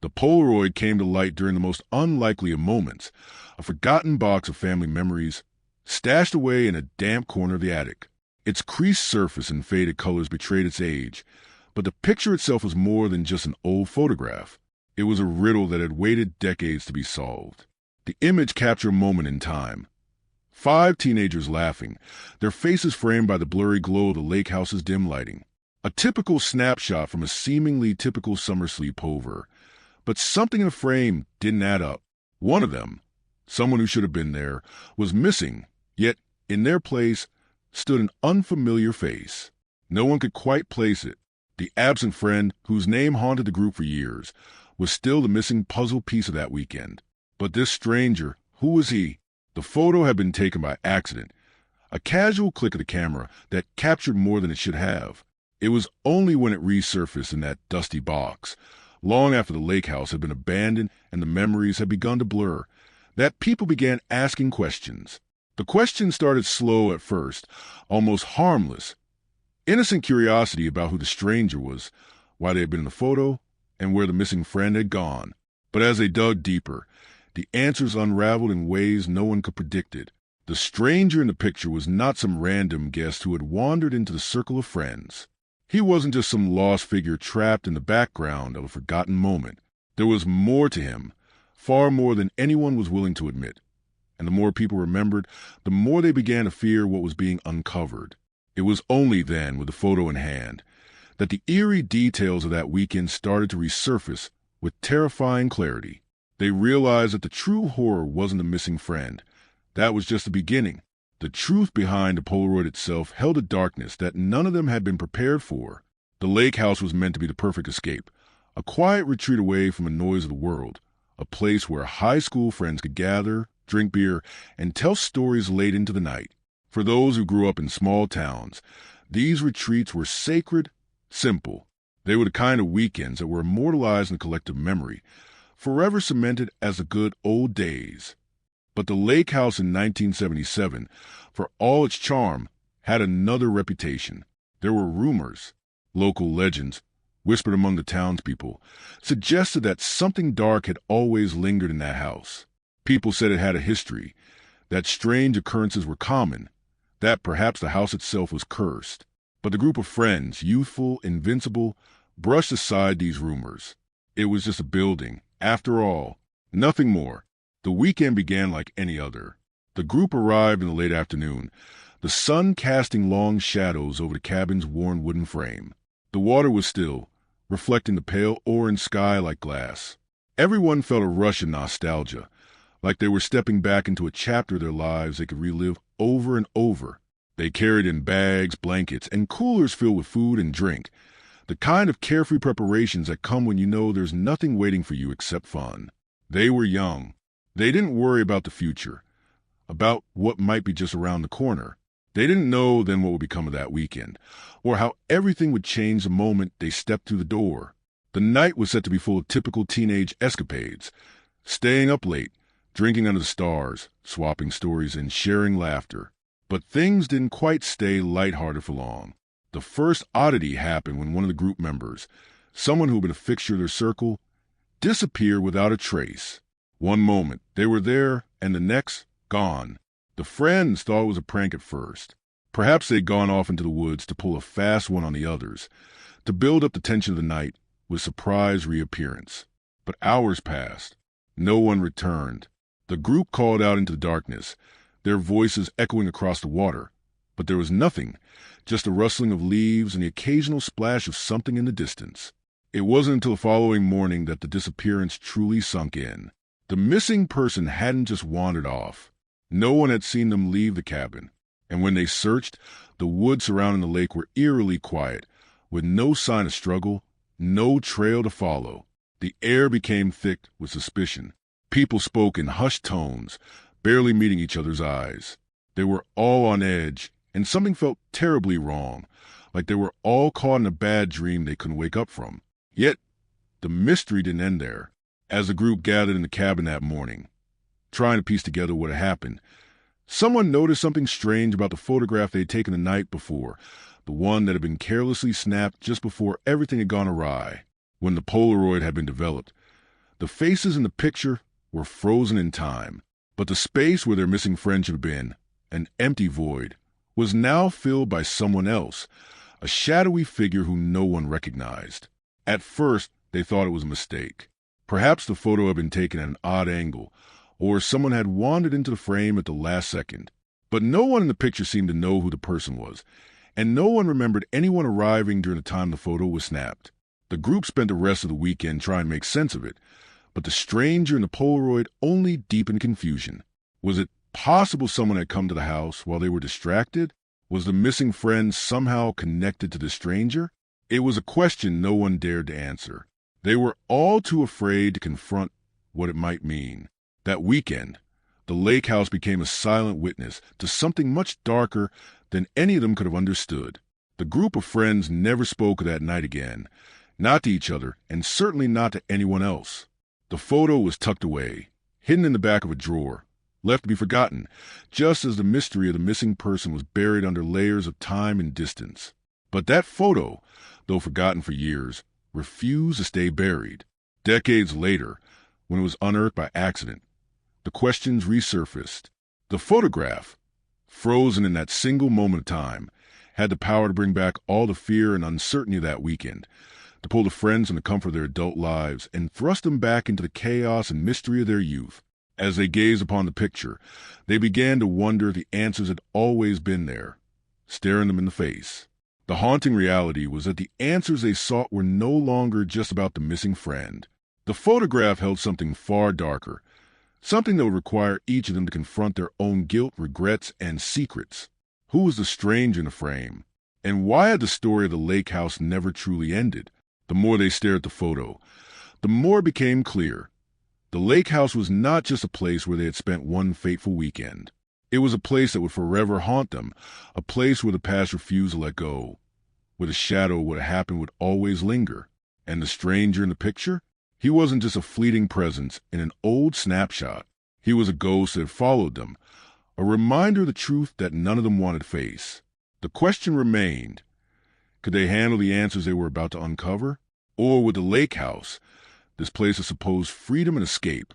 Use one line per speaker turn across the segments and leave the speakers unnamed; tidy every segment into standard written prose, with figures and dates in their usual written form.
The Polaroid came to light during the most unlikely of moments, a forgotten box of family memories stashed away in a damp corner of the attic. Its creased surface and faded colors betrayed its age, but the picture itself was more than just an old photograph. It was a riddle that had waited decades to be solved. The image captured a moment in time. 5 teenagers laughing, their faces framed by the blurry glow of the lake house's dim lighting. A typical snapshot from a seemingly typical summer sleepover. But something in the frame didn't add up. One of them, someone who should have been there, was missing, yet in their place stood an unfamiliar face. No one could quite place it. The absent friend, whose name haunted the group for years, was still the missing puzzle piece of that weekend. But this stranger, who was he? The photo had been taken by accident, a casual click of the camera that captured more than it should have. It was only when it resurfaced in that dusty box, long after the lake house had been abandoned and the memories had begun to blur, that people began asking questions. The questions started slow at first, almost harmless. Innocent curiosity about who the stranger was, why they had been in the photo, and where the missing friend had gone. But as they dug deeper, the answers unraveled in ways no one could predict it. The stranger in the picture was not some random guest who had wandered into the circle of friends. He wasn't just some lost figure trapped in the background of a forgotten moment. There was more to him, far more than anyone was willing to admit. And the more people remembered, the more they began to fear what was being uncovered. It was only then, with the photo in hand, that the eerie details of that weekend started to resurface with terrifying clarity. They realized that the true horror wasn't the missing friend. That was just the beginning. The truth behind the Polaroid itself held a darkness that none of them had been prepared for. The lake house was meant to be the perfect escape, a quiet retreat away from the noise of the world, a place where high school friends could gather, drink beer, and tell stories late into the night. For those who grew up in small towns, these retreats were sacred, simple. They were the kind of weekends that were immortalized in collective memory, forever cemented as the good old days. But the lake house in 1977, for all its charm, had another reputation. There were rumors, local legends, whispered among the townspeople, suggested that something dark had always lingered in that house. People said it had a history, that strange occurrences were common, that perhaps the house itself was cursed. But the group of friends, youthful, invincible, brushed aside these rumors. It was just a building, after all, nothing more. The weekend began like any other. The group arrived in the late afternoon, the sun casting long shadows over the cabin's worn wooden frame. The water was still, reflecting the pale orange sky like glass. Everyone felt a rush of nostalgia, like they were stepping back into a chapter of their lives they could relive over and over. They carried in bags, blankets, and coolers filled with food and drink, the kind of carefree preparations that come when you know there's nothing waiting for you except fun. They were young. They didn't worry about the future, about what might be just around the corner. They didn't know then what would become of that weekend, or how everything would change the moment they stepped through the door. The night was set to be full of typical teenage escapades, staying up late, drinking under the stars, swapping stories, and sharing laughter. But things didn't quite stay lighthearted for long. The first oddity happened when one of the group members, someone who had been a fixture of their circle, disappeared without a trace. One moment, they were there, and the next, gone. The friends thought it was a prank at first. Perhaps they'd gone off into the woods to pull a fast one on the others, to build up the tension of the night with surprise reappearance. But hours passed. No one returned. The group called out into the darkness, their voices echoing across the water. But there was nothing, just a rustling of leaves and the occasional splash of something in the distance. It wasn't until the following morning that the disappearance truly sunk in. The missing person hadn't just wandered off. No one had seen them leave the cabin, and when they searched, the woods surrounding the lake were eerily quiet, with no sign of struggle, no trail to follow. The air became thick with suspicion. People spoke in hushed tones, barely meeting each other's eyes. They were all on edge, and something felt terribly wrong, like they were all caught in a bad dream they couldn't wake up from. Yet, the mystery didn't end there. As the group gathered in the cabin that morning, trying to piece together what had happened, someone noticed something strange about the photograph they had taken the night before, the one that had been carelessly snapped just before everything had gone awry. When the Polaroid had been developed, The faces in the picture were frozen in time, but the space where their missing friend should have been, an empty void, was now filled by someone else, a shadowy figure who no one recognized. At first, they thought it was a mistake. Perhaps the photo had been taken at an odd angle, or someone had wandered into the frame at the last second. But no one in the picture seemed to know who the person was, and no one remembered anyone arriving during the time the photo was snapped. The group spent the rest of the weekend trying to make sense of it, but the stranger in the Polaroid only deepened confusion. Was it possible someone had come to the house while they were distracted? Was the missing friend somehow connected to the stranger? It was a question no one dared to answer. They were all too afraid to confront what it might mean. That weekend, the Lakehouse became a silent witness to something much darker than any of them could have understood. The group of friends never spoke of that night again, not to each other, and certainly not to anyone else. The photo was tucked away, hidden in the back of a drawer, left to be forgotten, just as the mystery of the missing person was buried under layers of time and distance. But that photo, though forgotten for years, refused to stay buried. Decades later, when it was unearthed by accident, the questions resurfaced. The photograph, frozen in that single moment of time, had the power to bring back all the fear and uncertainty of that weekend, to pull the friends from the comfort of their adult lives and thrust them back into the chaos and mystery of their youth. As they gazed upon the picture, they began to wonder if the answers had always been there, staring them in the face. The haunting reality was that the answers they sought were no longer just about the missing friend. The photograph held something far darker, something that would require each of them to confront their own guilt, regrets, and secrets. Who was the stranger in the frame? And why had the story of the lake house never truly ended? The more they stared at the photo, the more it became clear. The lake house was not just a place where they had spent one fateful weekend. It was a place that would forever haunt them, a place where the past refused to let go, where the shadow of what had happened would always linger. And the stranger in the picture? He wasn't just a fleeting presence in an old snapshot. He was a ghost that had followed them, a reminder of the truth that none of them wanted to face. The question remained, could they handle the answers they were about to uncover? Or would the lake house, this place of supposed freedom and escape,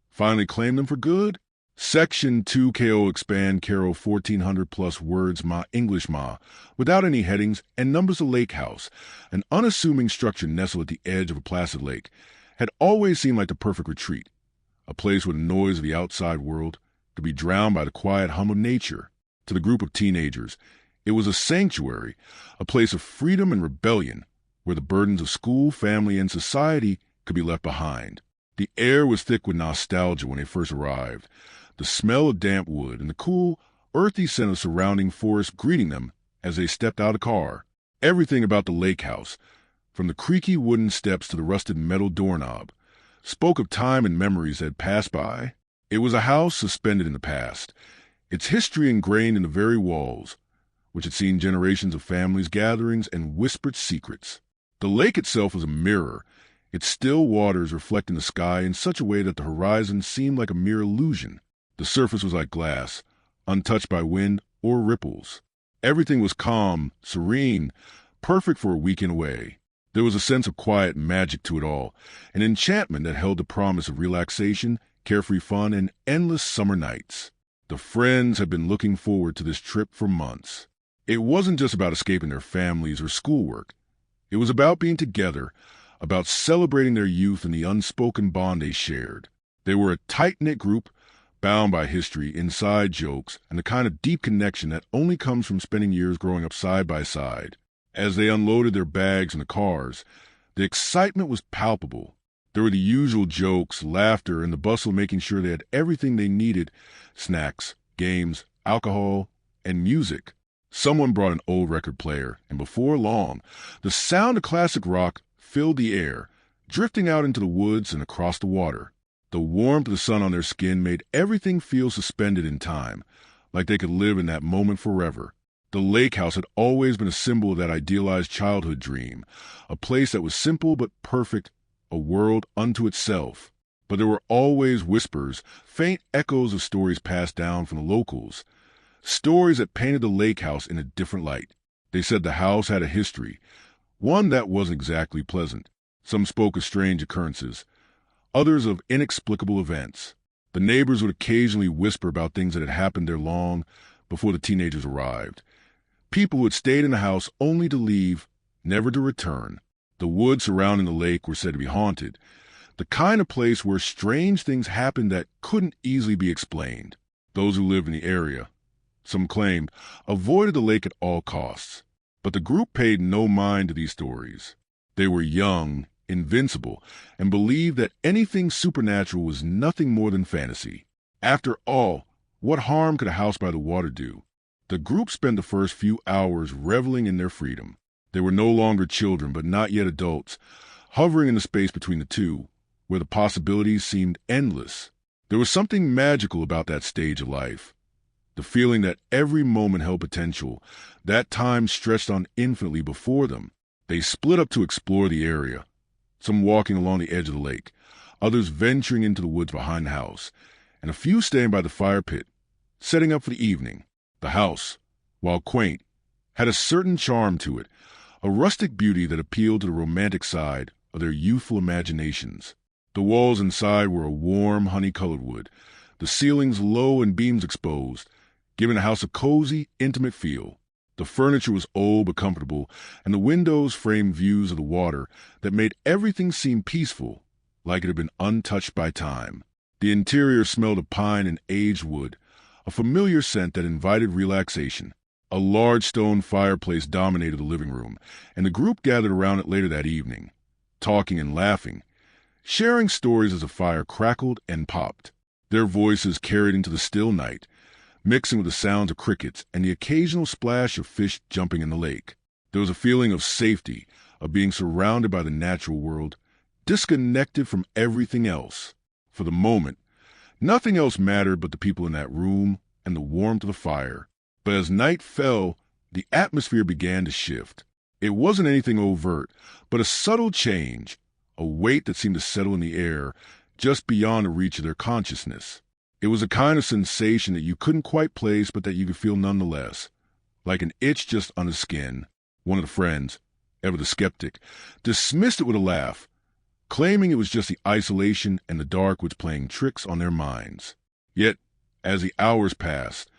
finally claim them for good? Section 2 KO expand Carol 1400 plus words ma English ma, without any headings and numbers of lake house, an unassuming structure nestled at the edge of a placid lake, had always seemed like the perfect retreat, a place where the noise of the outside world could be drowned by the quiet hum of nature. To the group of teenagers, it was a sanctuary, a place of freedom and rebellion, where the burdens of school, family, and society could be left behind. The air was thick with nostalgia when they first arrived, the smell of damp wood and the cool, earthy scent of surrounding forest greeting them as they stepped out of the car. Everything about the lake house, from the creaky wooden steps to the rusted metal doorknob, spoke of time and memories that had passed by. It was a house suspended in the past, its history ingrained in the very walls, which had seen generations of families, gatherings, and whispered secrets. The lake itself was a mirror, its still waters reflecting the sky in such a way that the horizon seemed like a mere illusion. The surface was like glass, untouched by wind or ripples. Everything was calm, serene, perfect for a weekend away. There was a sense of quiet and magic to it all, an enchantment that held the promise of relaxation, carefree fun, and endless summer nights. The friends had been looking forward to this trip for months. It wasn't just about escaping their families or schoolwork. It was about being together, about celebrating their youth and the unspoken bond they shared. They were a tight-knit group, bound by history, inside jokes, and the kind of deep connection that only comes from spending years growing up side by side. As they unloaded their bags in the cars, the excitement was palpable. There were the usual jokes, laughter, and the bustle of making sure they had everything they needed: snacks, games, alcohol, and music. Someone brought an old record player, and before long, the sound of classic rock filled the air, drifting out into the woods and across the water. The warmth of the sun on their skin made everything feel suspended in time, like they could live in that moment forever. The lake house had always been a symbol of that idealized childhood dream, a place that was simple but perfect, a world unto itself. But there were always whispers, faint echoes of stories passed down from the locals, stories that painted the lake house in a different light. They said the house had a history, one that wasn't exactly pleasant. Some spoke of strange occurrences. others of inexplicable events. The neighbors would occasionally whisper about things that had happened there long before the teenagers arrived. People who had stayed in the house only to leave, never to return. The woods surrounding the lake were said to be haunted, the kind of place where strange things happened that couldn't easily be explained. Those who lived in the area, some claimed, avoided the lake at all costs. But the group paid no mind to these stories. They were young, invincible, and believed that anything supernatural was nothing more than fantasy. After all, what harm could a house by the water do? The group spent the first few hours reveling in their freedom. They were no longer children, but not yet adults, hovering in the space between the two, where the possibilities seemed endless. There was something magical about that stage of life. The feeling that every moment held potential, that time stretched on infinitely before them. They split up to explore the area, some walking along the edge of the lake, others venturing into the woods behind the house, and a few staying by the fire pit, setting up for the evening. The house, while quaint, had a certain charm to it, a rustic beauty that appealed to the romantic side of their youthful imaginations. The walls inside were a warm, honey-colored wood, the ceilings low and beams exposed, giving the house a cozy, intimate feel. The furniture was old but comfortable, and the windows framed views of the water that made everything seem peaceful, like it had been untouched by time. The interior smelled of pine and aged wood, a familiar scent that invited relaxation. A large stone fireplace dominated the living room, and the group gathered around it later that evening, talking and laughing, sharing stories as the fire crackled and popped. Their voices carried into the still night, mixing with the sounds of crickets and the occasional splash of fish jumping in the lake. There was a feeling of safety, of being surrounded by the natural world, disconnected from everything else. For the moment, nothing else mattered but the people in that room and the warmth of the fire. But as night fell, the atmosphere began to shift. It wasn't anything overt, but a subtle change, a weight that seemed to settle in the air just beyond the reach of their consciousness. It was a kind of sensation that you couldn't quite place, but that you could feel nonetheless, like an itch just on the skin. One of the friends, ever the skeptic, dismissed it with a laugh, claiming it was just the isolation and the dark which playing tricks on their minds. Yet, as the hours passed,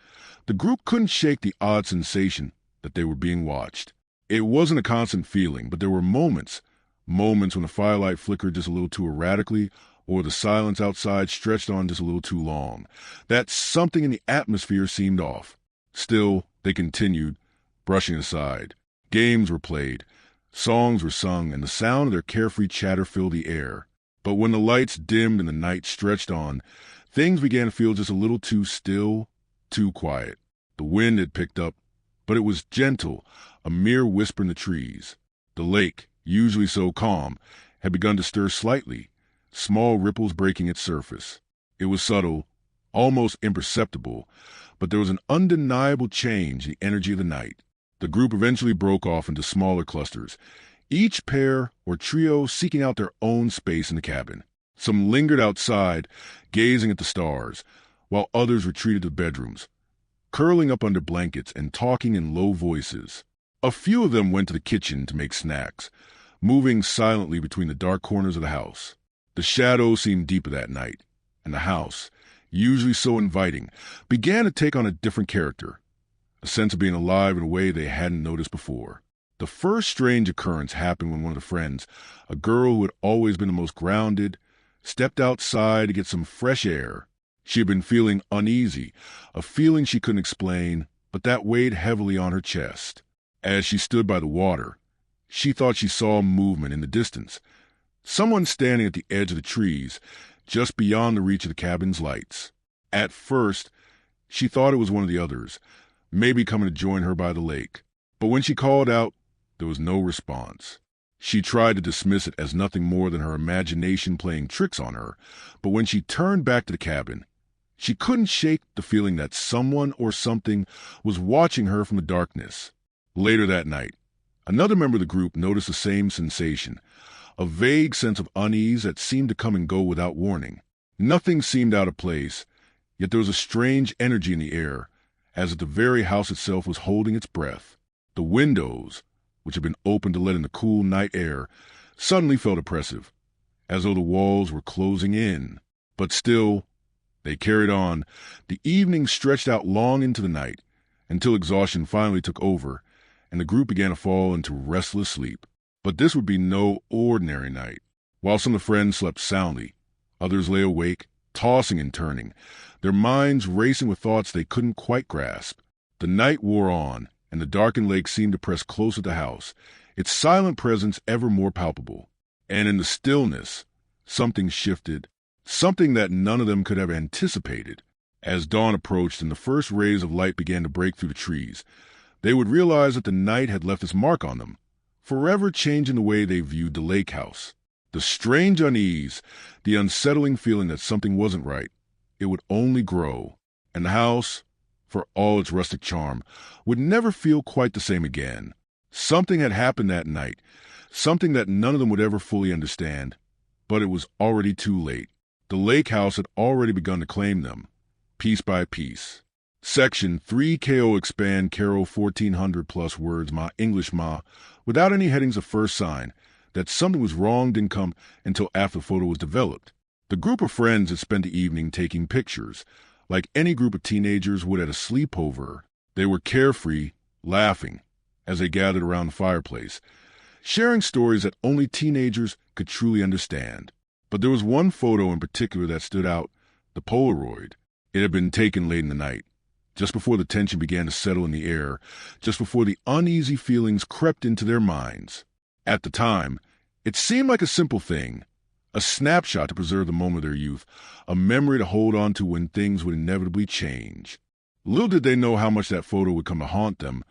the group couldn't shake the odd sensation that they were being watched. It wasn't a constant feeling, but there were moments when the firelight flickered just a little too erratically, or the silence outside stretched on just a little too long. That something in the atmosphere seemed off. Still, they continued, brushing aside. Games were played, songs were sung, and the sound of their carefree chatter filled the air. But when the lights dimmed and the night stretched on, things began to feel just a little too still, too quiet. The wind had picked up, but it was gentle, a mere whisper in the trees. The lake, usually so calm, had begun to stir slightly, small ripples breaking its surface. It was subtle, almost imperceptible, but there was an undeniable change in the energy of the night. The group eventually broke off into smaller clusters, each pair or trio seeking out their own space in the cabin. Some lingered outside, gazing at the stars, while others retreated to bedrooms, curling up under blankets and talking in low voices. A few of them went to the kitchen to make snacks, moving silently between the dark corners of the house. The shadows seemed deeper that night, and the house, usually so inviting, began to take on a different character, a sense of being alive in a way they hadn't noticed before. The first strange occurrence happened when one of the friends, a girl who had always been the most grounded, stepped outside to get some fresh air. She had been feeling uneasy, a feeling she couldn't explain, but that weighed heavily on her chest. As she stood by the water, she thought she saw movement in the distance, someone standing at the edge of the trees, just beyond the reach of the cabin's lights. At first, she thought it was one of the others, maybe coming to join her by the lake. But when she called out, there was no response. She tried to dismiss it as nothing more than her imagination playing tricks on her, but when she turned back to the cabin, she couldn't shake the feeling that someone or something was watching her from the darkness. Later that night, another member of the group noticed the same sensation, a vague sense of unease that seemed to come and go without warning. Nothing seemed out of place, yet there was a strange energy in the air, as if the very house itself was holding its breath. The windows, which had been opened to let in the cool night air, suddenly felt oppressive, as though the walls were closing in. But still, they carried on. The evening stretched out long into the night, until exhaustion finally took over, and the group began to fall into restless sleep. But this would be no ordinary night. While some of the friends slept soundly, others lay awake, tossing and turning, their minds racing with thoughts they couldn't quite grasp. The night wore on, and the darkened lake seemed to press closer to the house, its silent presence ever more palpable. And in the stillness, something shifted, something that none of them could have anticipated. As dawn approached and the first rays of light began to break through the trees, they would realize that the night had left its mark on them, forever changing the way they viewed the lake house. The strange unease, the unsettling feeling that something wasn't right, it would only grow, and the house, for all its rustic charm, would never feel quite the same again. Something had happened that night, something that none of them would ever fully understand, but it was already too late. The lake house had already begun to claim them, piece by piece. Section 3 KO expand Carol 1400 plus words ma English ma, without any headings of first sign, that something was wrong didn't come until after the photo was developed. The group of friends had spent the evening taking pictures, like any group of teenagers would at a sleepover. They were carefree, laughing, as they gathered around the fireplace, sharing stories that only teenagers could truly understand. But there was one photo in particular that stood out, the Polaroid. It had been taken late in the night, just before the tension began to settle in the air, just before the uneasy feelings crept into their minds. At the time, it seemed like a simple thing, a snapshot to preserve the moment of their youth, a memory to hold on to when things would inevitably change. Little did they know how much that photo would come to haunt them,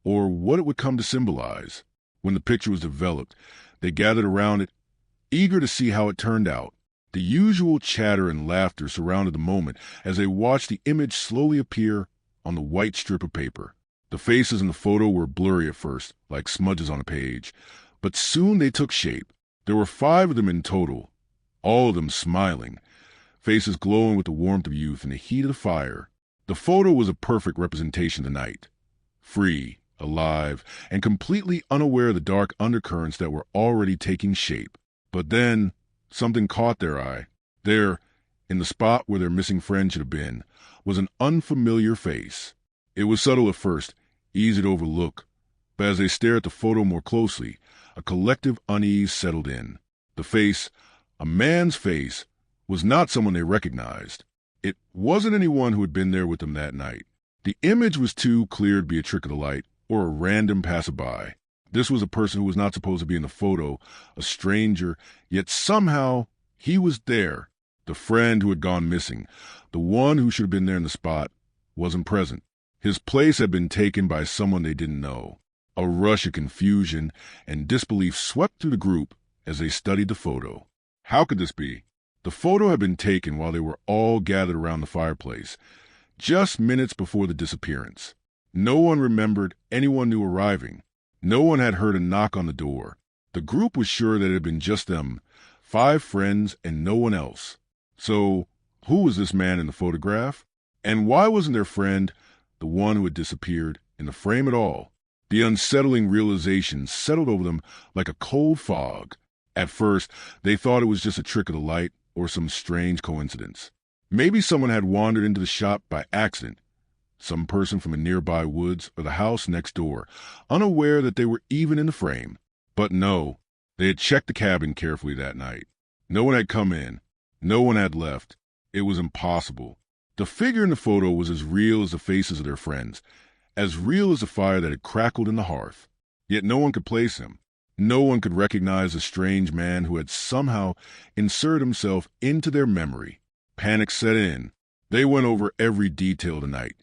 or what it would come to symbolize. When the picture was developed, they gathered around it, eager to see how it turned out. The usual chatter and laughter surrounded the moment as they watched the image slowly appear on the white strip of paper. The faces in the photo were blurry at first, like smudges on a page, but soon they took shape. There were 5 of them in total, all of them smiling, faces glowing with the warmth of youth and the heat of the fire. The photo was a perfect representation of the night, free, alive, and completely unaware of the dark undercurrents that were already taking shape. But then, something caught their eye. There, in the spot where their missing friend should have been, was an unfamiliar face. It was subtle at first, easy to overlook, but as they stared at the photo more closely, a collective unease settled in. The face, a man's face, was not someone they recognized. It wasn't anyone who had been there with them that night. The image was too clear to be a trick of the light or a random passerby. This was a person who was not supposed to be in the photo, a stranger, yet somehow he was there. The friend who had gone missing, the one who should have been there in the spot, wasn't present. His place had been taken by someone they didn't know. A rush of confusion and disbelief swept through the group as they studied the photo. How could this be? The photo had been taken while they were all gathered around the fireplace, just minutes before the disappearance. No one remembered anyone new arriving. No one had heard a knock on the door. The group was sure that it had been just them, 5 friends and no one else. So, who was this man in the photograph? And why wasn't their friend, the one who had disappeared, in the frame at all? The unsettling realization settled over them like a cold fog. At first, they thought it was just a trick of the light or some strange coincidence. Maybe someone had wandered into the shop by accident, some person from a nearby woods or the house next door, unaware that they were even in the frame. But no, they had checked the cabin carefully that night. No one had come in. No one had left. It was impossible. The figure in the photo was as real as the faces of their friends, as real as the fire that had crackled in the hearth. Yet no one could place him. No one could recognize the strange man who had somehow inserted himself into their memory. Panic set in. They went over every detail tonight,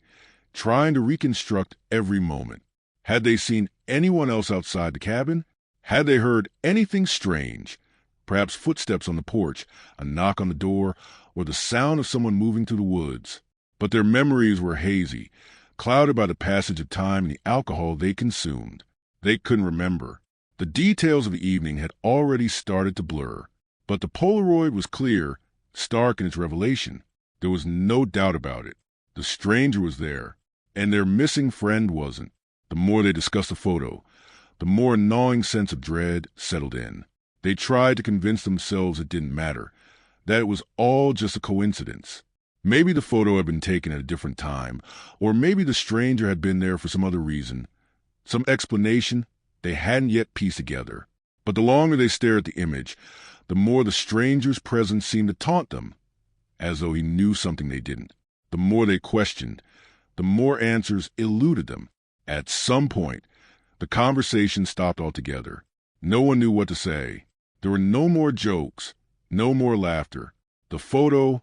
trying to reconstruct every moment. Had they seen anyone else outside the cabin? Had they heard anything strange? Perhaps footsteps on the porch, a knock on the door, or the sound of someone moving through the woods. But their memories were hazy, clouded by the passage of time and the alcohol they consumed. They couldn't remember. The details of the evening had already started to blur. But the Polaroid was clear, stark in its revelation. There was no doubt about it. The stranger was there, and their missing friend wasn't. The more they discussed the photo, the more a gnawing sense of dread settled in. They tried to convince themselves it didn't matter, that it was all just a coincidence. Maybe the photo had been taken at a different time, or maybe the stranger had been there for some other reason, some explanation they hadn't yet pieced together. But the longer they stared at the image, the more the stranger's presence seemed to taunt them, as though he knew something they didn't. The more they questioned, the more answers eluded them. At some point, the conversation stopped altogether. No one knew what to say. There were no more jokes, no more laughter. The photo,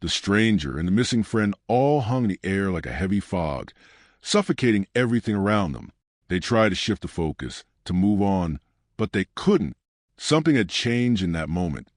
the stranger, and the missing friend all hung in the air like a heavy fog, suffocating everything around them. They tried to shift the focus, to move on, but they couldn't. Something had changed in that moment,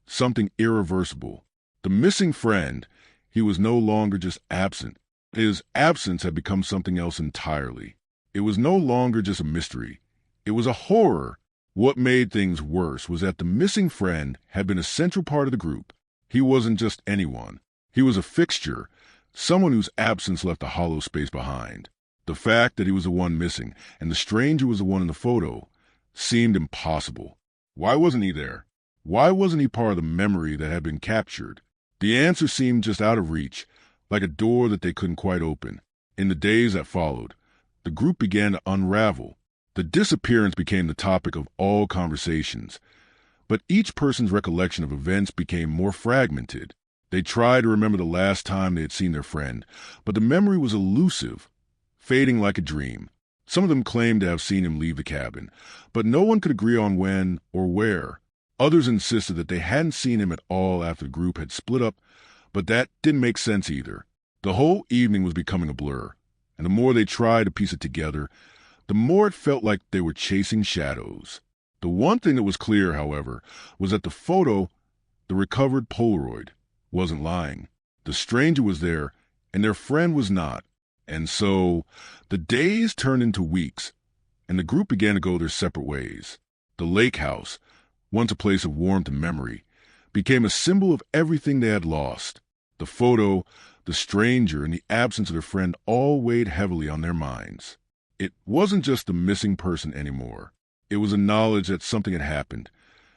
something irreversible. The missing friend, he was no longer just absent. His absence had become something else entirely. It was no longer just a mystery. It was a horror. What made things worse was that the missing friend had been a central part of the group. He wasn't just anyone. He was a fixture, someone whose absence left a hollow space behind. The fact that he was the one missing and the stranger was the one in the photo seemed impossible. Why wasn't he there? Why wasn't he part of the memory that had been captured? The answer seemed just out of reach, like a door that they couldn't quite open. In the days that followed, the group began to unravel. The disappearance became the topic of all conversations, but each person's recollection of events became more fragmented. They tried to remember the last time they had seen their friend, but the memory was elusive, fading like a dream. Some of them claimed to have seen him leave the cabin, but no one could agree on when or where. Others insisted that they hadn't seen him at all after the group had split up, but that didn't make sense either. The whole evening was becoming a blur, and the more they tried to piece it together, the more it felt like they were chasing shadows. The one thing that was clear, however, was that the photo, the recovered Polaroid, wasn't lying. The stranger was there, and their friend was not. And so, the days turned into weeks, and the group began to go their separate ways. The Lakehouse, once a place of warmth and memory, became a symbol of everything they had lost. The photo, the stranger, and the absence of their friend all weighed heavily on their minds. It wasn't just the missing person anymore. It was a knowledge that something had happened,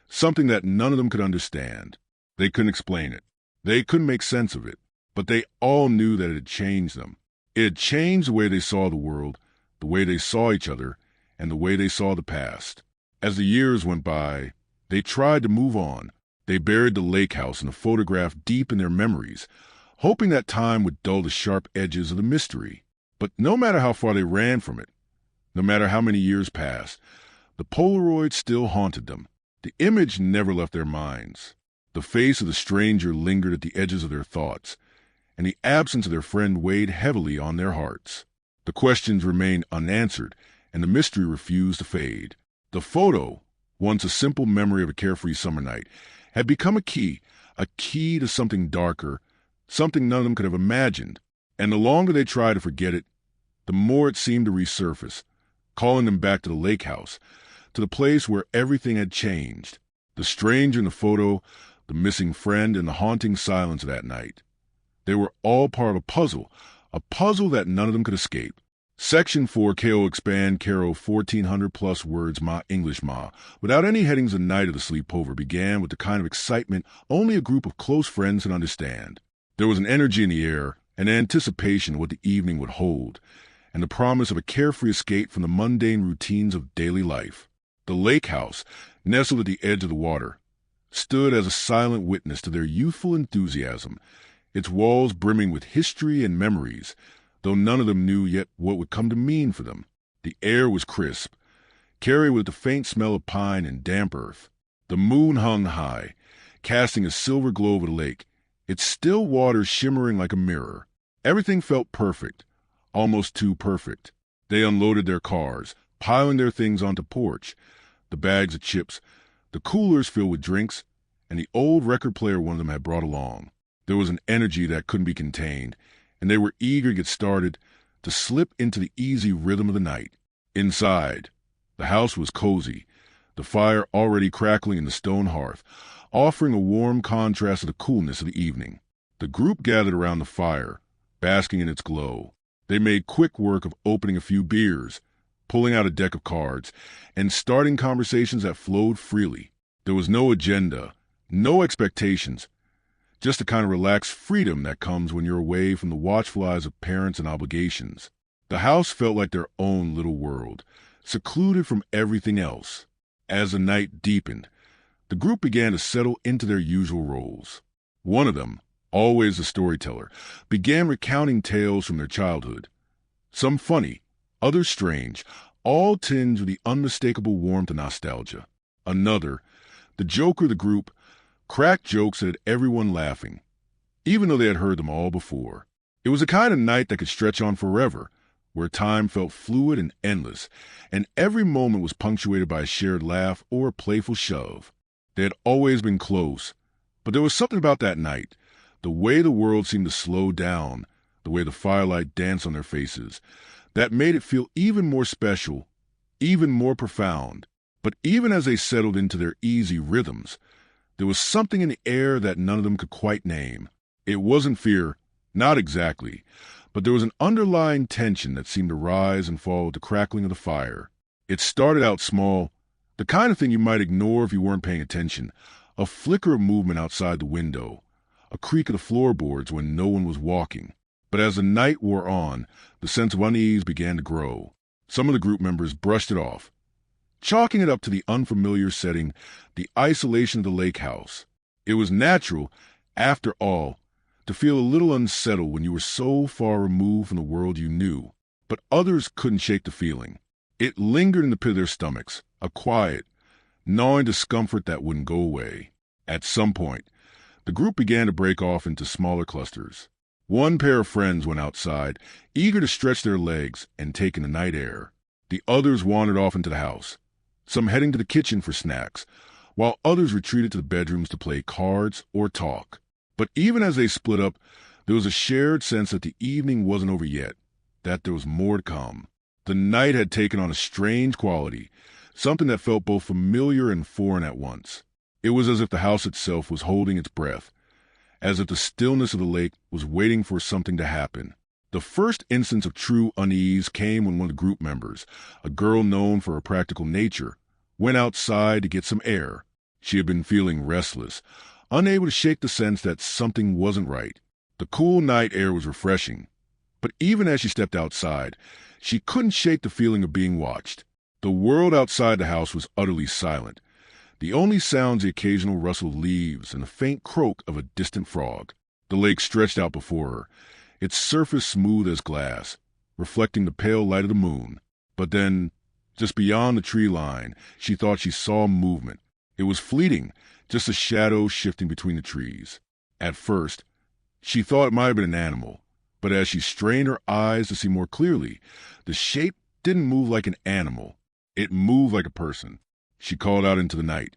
something that none of them could understand. They couldn't explain it. They couldn't make sense of it, but they all knew that it had changed them. It had changed the way they saw the world, the way they saw each other, and the way they saw the past. As the years went by, they tried to move on. They buried the lake house and the photograph deep in their memories, hoping that time would dull the sharp edges of the mystery. But no matter how far they ran from it, no matter how many years passed, the Polaroid still haunted them. The image never left their minds. The face of the stranger lingered at the edges of their thoughts, and the absence of their friend weighed heavily on their hearts. The questions remained unanswered, and the mystery refused to fade. The photo, once a simple memory of a carefree summer night, had become a key to something darker, something none of them could have imagined. And the longer they tried to forget it, the more it seemed to resurface, calling them back to the lake house, to the place where everything had changed. The stranger in the photo, the missing friend, and the haunting silence of that night. They were all part of a puzzle that none of them could escape. Section 4 KO expand Caro 1400 plus words ma English ma. Without any headings, the night of the sleepover began with the kind of excitement only a group of close friends can understand. There was an energy in the air, an anticipation of what the evening would hold, and the promise of a carefree escape from the mundane routines of daily life. The lake house, nestled at the edge of the water, stood as a silent witness to their youthful enthusiasm, its walls brimming with history and memories, though none of them knew yet what would come to mean for them. The air was crisp, carried with the faint smell of pine and damp earth. The moon hung high, casting a silver glow over the lake, its still waters shimmering like a mirror. Everything felt perfect, almost too perfect. They unloaded their cars, piling their things onto porch, the bags of chips, the coolers filled with drinks, and the old record player one of them had brought along. There was an energy that couldn't be contained, and they were eager to get started, to slip into the easy rhythm of the night. Inside, the house was cozy, the fire already crackling in the stone hearth, offering a warm contrast to the coolness of the evening. The group gathered around the fire, basking in its glow. They made quick work of opening a few beers, pulling out a deck of cards, and starting conversations that flowed freely. There was no agenda, no expectations, just the kind of relaxed freedom that comes when you're away from the watchful eyes of parents and obligations. The house felt like their own little world, secluded from everything else. As the night deepened, the group began to settle into their usual roles. One of them, always the storyteller, began recounting tales from their childhood. Some funny, others strange, all tinged with the unmistakable warmth and nostalgia. Another, the joker of the group, cracked jokes that had everyone laughing, even though they had heard them all before. It was a kind of night that could stretch on forever, where time felt fluid and endless, and every moment was punctuated by a shared laugh or a playful shove. They had always been close, but there was something about that night, the way the world seemed to slow down, the way the firelight danced on their faces, that made it feel even more special, even more profound. But even as they settled into their easy rhythms, there was something in the air that none of them could quite name. It wasn't fear, not exactly, but there was an underlying tension that seemed to rise and fall with the crackling of the fire. It started out small, the kind of thing you might ignore if you weren't paying attention, a flicker of movement outside the window, a creak of the floorboards when no one was walking. But as the night wore on, the sense of unease began to grow. Some of the group members brushed it off, chalking it up to the unfamiliar setting, the isolation of the lake house. It was natural, after all, to feel a little unsettled when you were so far removed from the world you knew. But others couldn't shake the feeling. It lingered in the pit of their stomachs, a quiet, gnawing discomfort that wouldn't go away. At some point, the group began to break off into smaller clusters. One pair of friends went outside, eager to stretch their legs and take in the night air. The others wandered off into the house, some heading to the kitchen for snacks, while others retreated to the bedrooms to play cards or talk. But even as they split up, there was a shared sense that the evening wasn't over yet, that there was more to come. The night had taken on a strange quality, something that felt both familiar and foreign at once. It was as if the house itself was holding its breath, as if the stillness of the lake was waiting for something to happen. The first instance of true unease came when one of the group members, a girl known for her practical nature, went outside to get some air. She had been feeling restless, unable to shake the sense that something wasn't right. The cool night air was refreshing, but even as she stepped outside, she couldn't shake the feeling of being watched. The world outside the house was utterly silent. The only sounds the occasional rustle of leaves and the faint croak of a distant frog. The lake stretched out before her, its surface smooth as glass, reflecting the pale light of the moon. But then, just beyond the tree line, she thought she saw movement. It was fleeting, just a shadow shifting between the trees. At first, she thought it might have been an animal, but as she strained her eyes to see more clearly, the shape didn't move like an animal. It moved like a person. She called out into the night,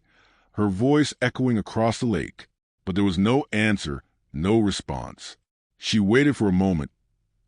her voice echoing across the lake, but there was no answer, no response. She waited for a moment,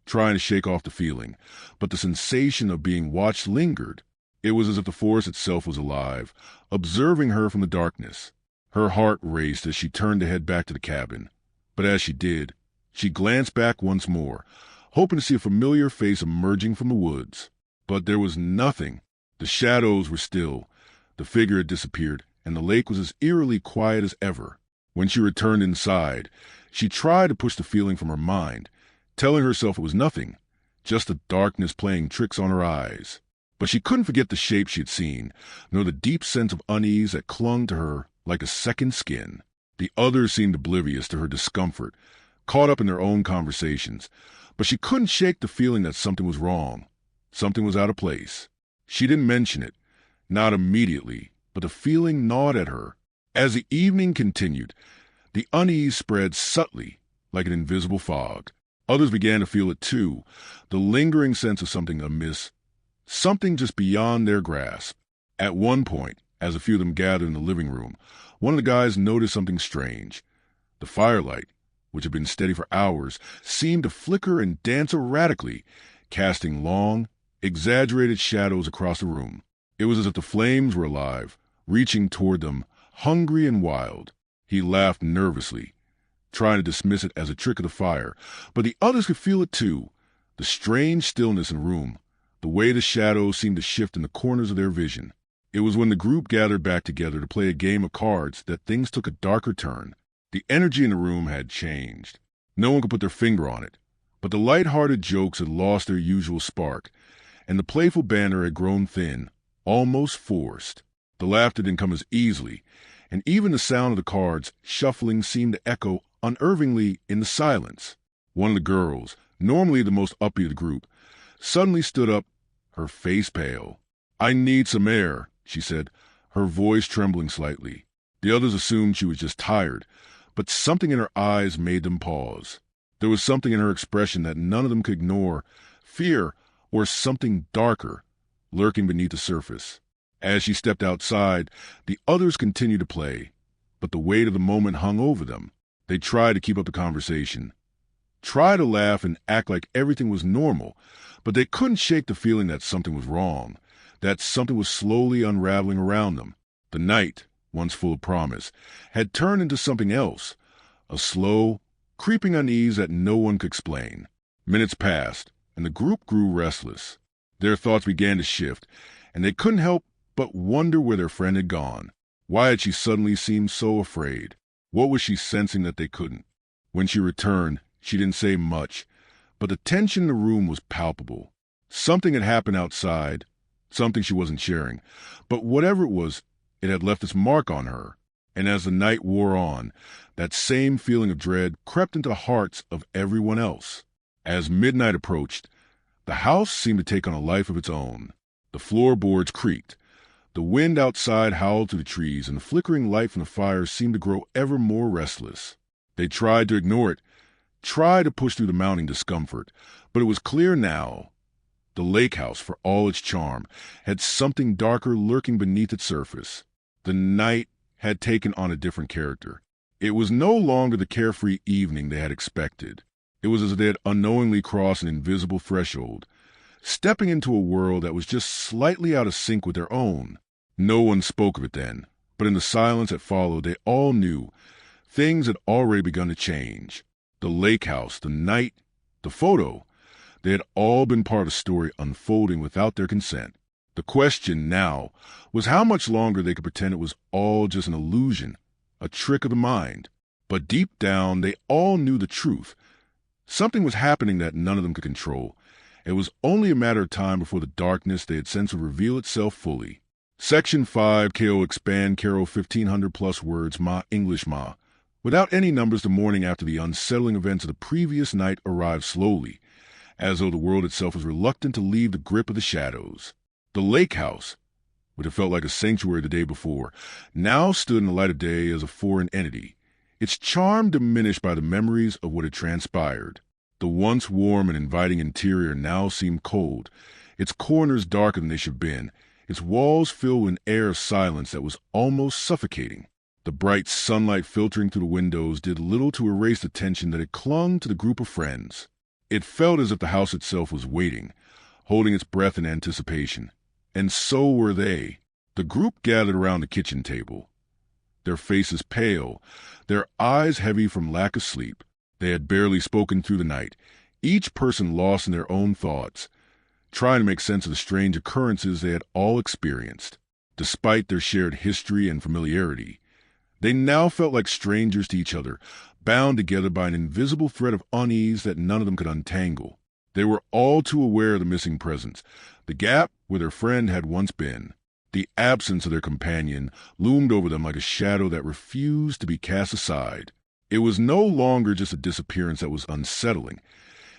trying to shake off the feeling, but the sensation of being watched lingered. It was as if the forest itself was alive, observing her from the darkness. Her heart raced as she turned to head back to the cabin, but as she did, she glanced back once more, hoping to see a familiar face emerging from the woods. But there was nothing. The shadows were still. The figure had disappeared, and the lake was as eerily quiet as ever. When she returned inside, she tried to push the feeling from her mind, telling herself it was nothing, just the darkness playing tricks on her eyes. But she couldn't forget the shape she had seen, nor the deep sense of unease that clung to her like a second skin. The others seemed oblivious to her discomfort, caught up in their own conversations, but she couldn't shake the feeling that something was wrong, something was out of place. She didn't mention it, not immediately, but the feeling gnawed at her. As the evening continued, the unease spread subtly, like an invisible fog. Others began to feel it too, the lingering sense of something amiss, something just beyond their grasp. At one point, as a few of them gathered in the living room, one of the guys noticed something strange. The firelight, which had been steady for hours, seemed to flicker and dance erratically, casting long, exaggerated shadows across the room. It was as if the flames were alive, reaching toward them, hungry and wild. He laughed nervously, trying to dismiss it as a trick of the fire, but the others could feel it too, the strange stillness in the room, the way the shadows seemed to shift in the corners of their vision. It was when the group gathered back together to play a game of cards that things took a darker turn. The energy in the room had changed. No one could put their finger on it, but the light-hearted jokes had lost their usual spark, and the playful banter had grown thin, almost forced. The laughter didn't come as easily, and even the sound of the cards shuffling seemed to echo unnervingly in the silence. One of the girls, normally the most upbeat of the group, suddenly stood up, her face pale. "I need some air," she said, her voice trembling slightly. The others assumed she was just tired, but something in her eyes made them pause. There was something in her expression that none of them could ignore, fear or something darker lurking beneath the surface. As she stepped outside, the others continued to play, but the weight of the moment hung over them. They tried to keep up the conversation, tried to laugh and act like everything was normal, but they couldn't shake the feeling that something was wrong, that something was slowly unraveling around them. The night, once full of promise, had turned into something else, a slow, creeping unease that no one could explain. Minutes passed, and the group grew restless. Their thoughts began to shift, and they couldn't help but wonder where their friend had gone. Why had she suddenly seemed so afraid? What was she sensing that they couldn't? When she returned, she didn't say much, but the tension in the room was palpable. Something had happened outside, something she wasn't sharing, but whatever it was, it had left its mark on her. And as the night wore on, that same feeling of dread crept into the hearts of everyone else. As midnight approached, the house seemed to take on a life of its own. The floorboards creaked. The wind outside howled through the trees, and the flickering light from the fire seemed to grow ever more restless. They tried to ignore it, tried to push through the mounting discomfort, but it was clear now. The lake house, for all its charm, had something darker lurking beneath its surface. The night had taken on a different character. It was no longer the carefree evening they had expected. It was as if they had unknowingly crossed an invisible threshold, stepping into a world that was just slightly out of sync with their own. No one spoke of it then, but in the silence that followed, they all knew things had already begun to change. The lake house, the night, the photo, they had all been part of a story unfolding without their consent. The question now was how much longer they could pretend it was all just an illusion, a trick of the mind. But deep down, they all knew the truth. Something was happening that none of them could control. It was only a matter of time before the darkness they had sensed would reveal itself fully. Section 5, KO expand, Carol 1500 plus words, Ma English Ma. Without any numbers, the morning after the unsettling events of the previous night arrived slowly, as though the world itself was reluctant to leave the grip of the shadows. The lake house, which had felt like a sanctuary the day before, now stood in the light of day as a foreign entity, its charm diminished by the memories of what had transpired. The once warm and inviting interior now seemed cold, its corners darker than they should have been, its walls filled with an air of silence that was almost suffocating. The bright sunlight filtering through the windows did little to erase the tension that had clung to the group of friends. It felt as if the house itself was waiting, holding its breath in anticipation. And so were they. The group gathered around the kitchen table, their faces pale, their eyes heavy from lack of sleep. They had barely spoken through the night, each person lost in their own thoughts, trying to make sense of the strange occurrences they had all experienced. Despite their shared history and familiarity, they now felt like strangers to each other, bound together by an invisible thread of unease that none of them could untangle. They were all too aware of the missing presence, the gap where their friend had once been. The absence of their companion loomed over them like a shadow that refused to be cast aside. It was no longer just a disappearance that was unsettling.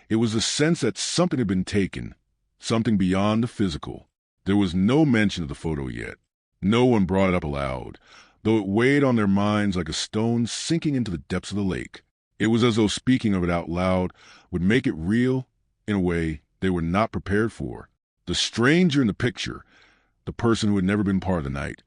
It was the sense that something had been taken, something beyond the physical. There was no mention of the photo yet. No one brought it up aloud, though it weighed on their minds like a stone sinking into the depths of the lake. It was as though speaking of it out loud would make it real in a way they were not prepared for. The stranger in the picture, the person who had never been part of the night,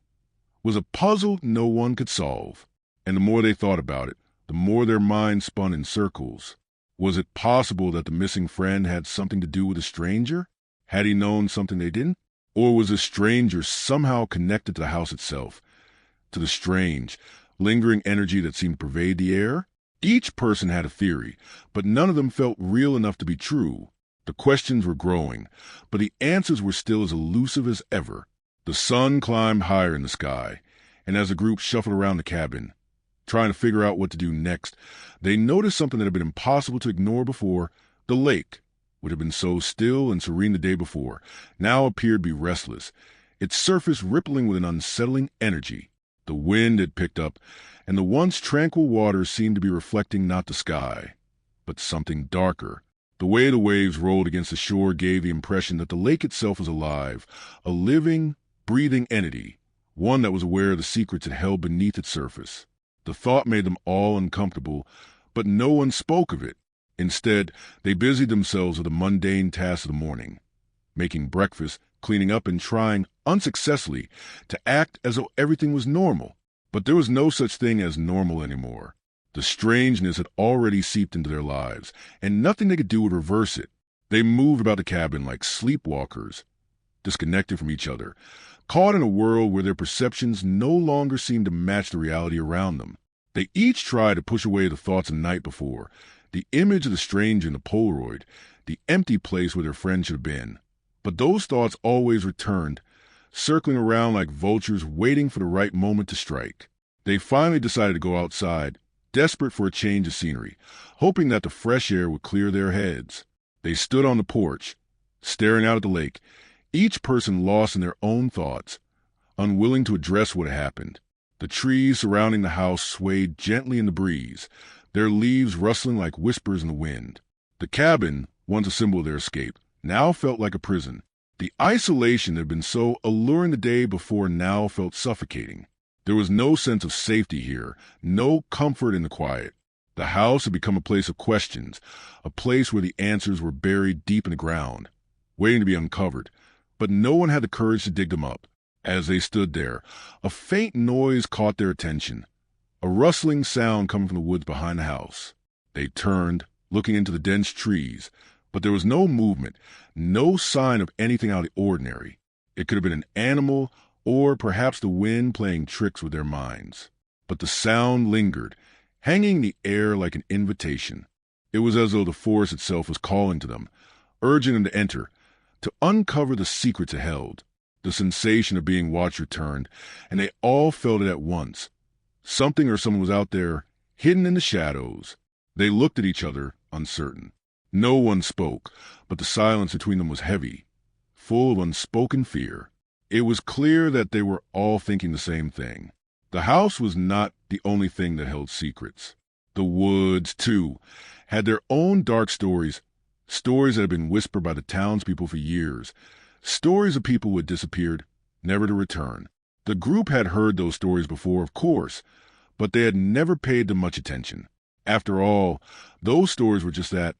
was a puzzle no one could solve. And the more they thought about it, the more their minds spun in circles. Was it possible that the missing friend had something to do with the stranger? Had he known something they didn't? Or was the stranger somehow connected to the house itself, to the strange, lingering energy that seemed to pervade the air? Each person had a theory, but none of them felt real enough to be true. The questions were growing, but the answers were still as elusive as ever. The sun climbed higher in the sky, and as the group shuffled around the cabin, trying to figure out what to do next, they noticed something that had been impossible to ignore before. The lake, which had been so still and serene the day before, now appeared to be restless, its surface rippling with an unsettling energy. The wind had picked up, and the once tranquil waters seemed to be reflecting not the sky, but something darker. The way the waves rolled against the shore gave the impression that the lake itself was alive, a living, breathing entity, one that was aware of the secrets it held beneath its surface. The thought made them all uncomfortable, but no one spoke of it. Instead, they busied themselves with the mundane tasks of the morning, making breakfast, cleaning up, and trying, unsuccessfully, to act as though everything was normal. But there was no such thing as normal anymore. The strangeness had already seeped into their lives, and nothing they could do would reverse it. They moved about the cabin like sleepwalkers, disconnected from each other, caught in a world where their perceptions no longer seemed to match the reality around them. They each tried to push away the thoughts of the night before, the image of the stranger in the Polaroid, the empty place where their friend should have been. But those thoughts always returned, circling around like vultures waiting for the right moment to strike. They finally decided to go outside, desperate for a change of scenery, hoping that the fresh air would clear their heads. They stood on the porch, staring out at the lake, each person lost in their own thoughts, unwilling to address what had happened. The trees surrounding the house swayed gently in the breeze, their leaves rustling like whispers in the wind. The cabin, once a symbol of their escape, now felt like a prison. The isolation that had been so alluring the day before now felt suffocating. There was no sense of safety here, no comfort in the quiet. The house had become a place of questions, a place where the answers were buried deep in the ground, waiting to be uncovered, but no one had the courage to dig them up. As they stood there, a faint noise caught their attention, a rustling sound coming from the woods behind the house. They turned, looking into the dense trees, but there was no movement, no sign of anything out of the ordinary. It could have been an animal, or perhaps the wind playing tricks with their minds. But the sound lingered, hanging in the air like an invitation. It was as though the forest itself was calling to them, urging them to enter, to uncover the secrets it held. The sensation of being watched returned, and they all felt it at once. Something or someone was out there, hidden in the shadows. They looked at each other, uncertain. No one spoke, but the silence between them was heavy, full of unspoken fear. It was clear that they were all thinking the same thing. The house was not the only thing that held secrets. The woods, too, had their own dark stories, stories that had been whispered by the townspeople for years, stories of people who had disappeared, never to return. The group had heard those stories before, of course, but they had never paid them much attention. After all, those stories were just that,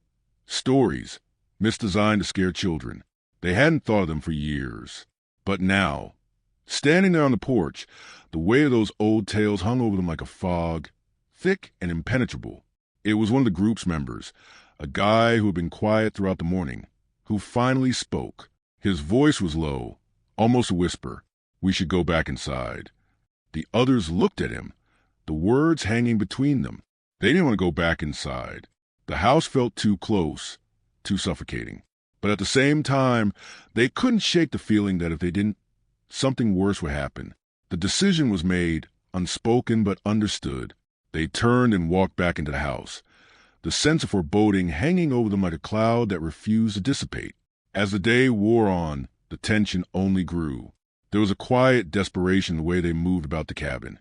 stories, misdesigned to scare children. They hadn't thought of them for years. But now, standing there on the porch, the weight of those old tales hung over them like a fog, thick and impenetrable. It was one of the group's members, a guy who had been quiet throughout the morning, who finally spoke. His voice was low, almost a whisper. "We should go back inside." The others looked at him, the words hanging between them. They didn't want to go back inside. The house felt too close, too suffocating. But at the same time, they couldn't shake the feeling that if they didn't, something worse would happen. The decision was made, unspoken but understood. They turned and walked back into the house, the sense of foreboding hanging over them like a cloud that refused to dissipate. As the day wore on, the tension only grew. There was a quiet desperation in the way they moved about the cabin,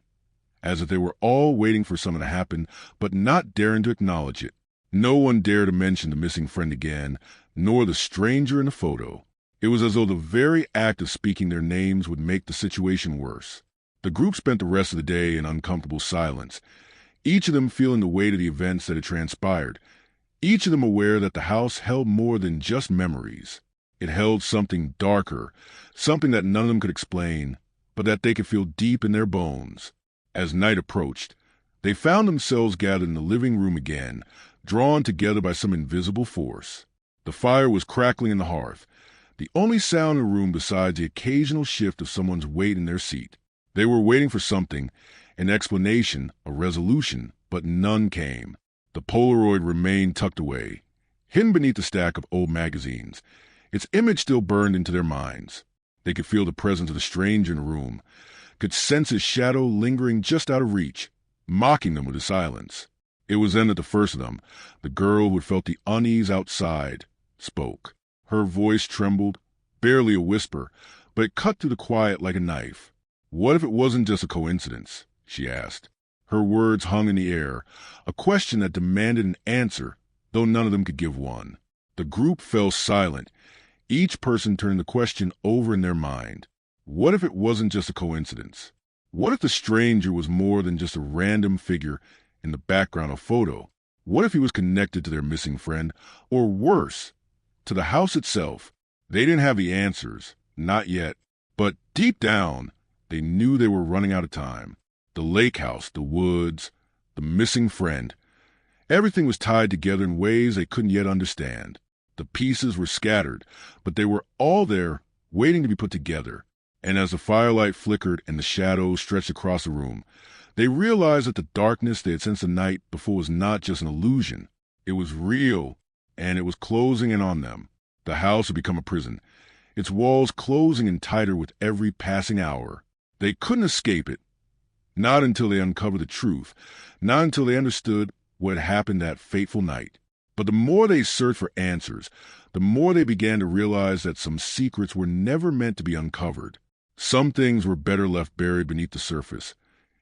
as if they were all waiting for something to happen, but not daring to acknowledge it. No one dared to mention the missing friend again, nor the stranger in the photo. It was as though the very act of speaking their names would make the situation worse. The group spent the rest of the day in uncomfortable silence, each of them feeling the weight of the events that had transpired, each of them aware that the house held more than just memories. It held something darker, something that none of them could explain, but that they could feel deep in their bones. As night approached, they found themselves gathered in the living room again, drawn together by some invisible force. The fire was crackling in the hearth, the only sound in the room besides the occasional shift of someone's weight in their seat. They were waiting for something, an explanation, a resolution, but none came. The Polaroid remained tucked away, hidden beneath a stack of old magazines. Its image still burned into their minds. They could feel the presence of the stranger in the room, could sense his shadow lingering just out of reach, mocking them with his silence. It was then that the first of them, the girl who had felt the unease outside, spoke. Her voice trembled, barely a whisper, but it cut through the quiet like a knife. "What if it wasn't just a coincidence?" she asked. Her words hung in the air, a question that demanded an answer, though none of them could give one. The group fell silent, each person turning the question over in their mind. What if it wasn't just a coincidence? What if the stranger was more than just a random figure in the background of a photo? What if he was connected to their missing friend, or worse, to the house itself? They didn't have the answers, not yet, but deep down, they knew they were running out of time. The lake house, the woods, the missing friend, everything was tied together in ways they couldn't yet understand. The pieces were scattered, but they were all there, waiting to be put together. And as the firelight flickered and the shadows stretched across the room, they realized that the darkness they had sensed the night before was not just an illusion. It was real, and it was closing in on them. The house had become a prison, its walls closing in tighter with every passing hour. They couldn't escape it, not until they uncovered the truth, not until they understood what had happened that fateful night. But the more they searched for answers, the more they began to realize that some secrets were never meant to be uncovered. Some things were better left buried beneath the surface,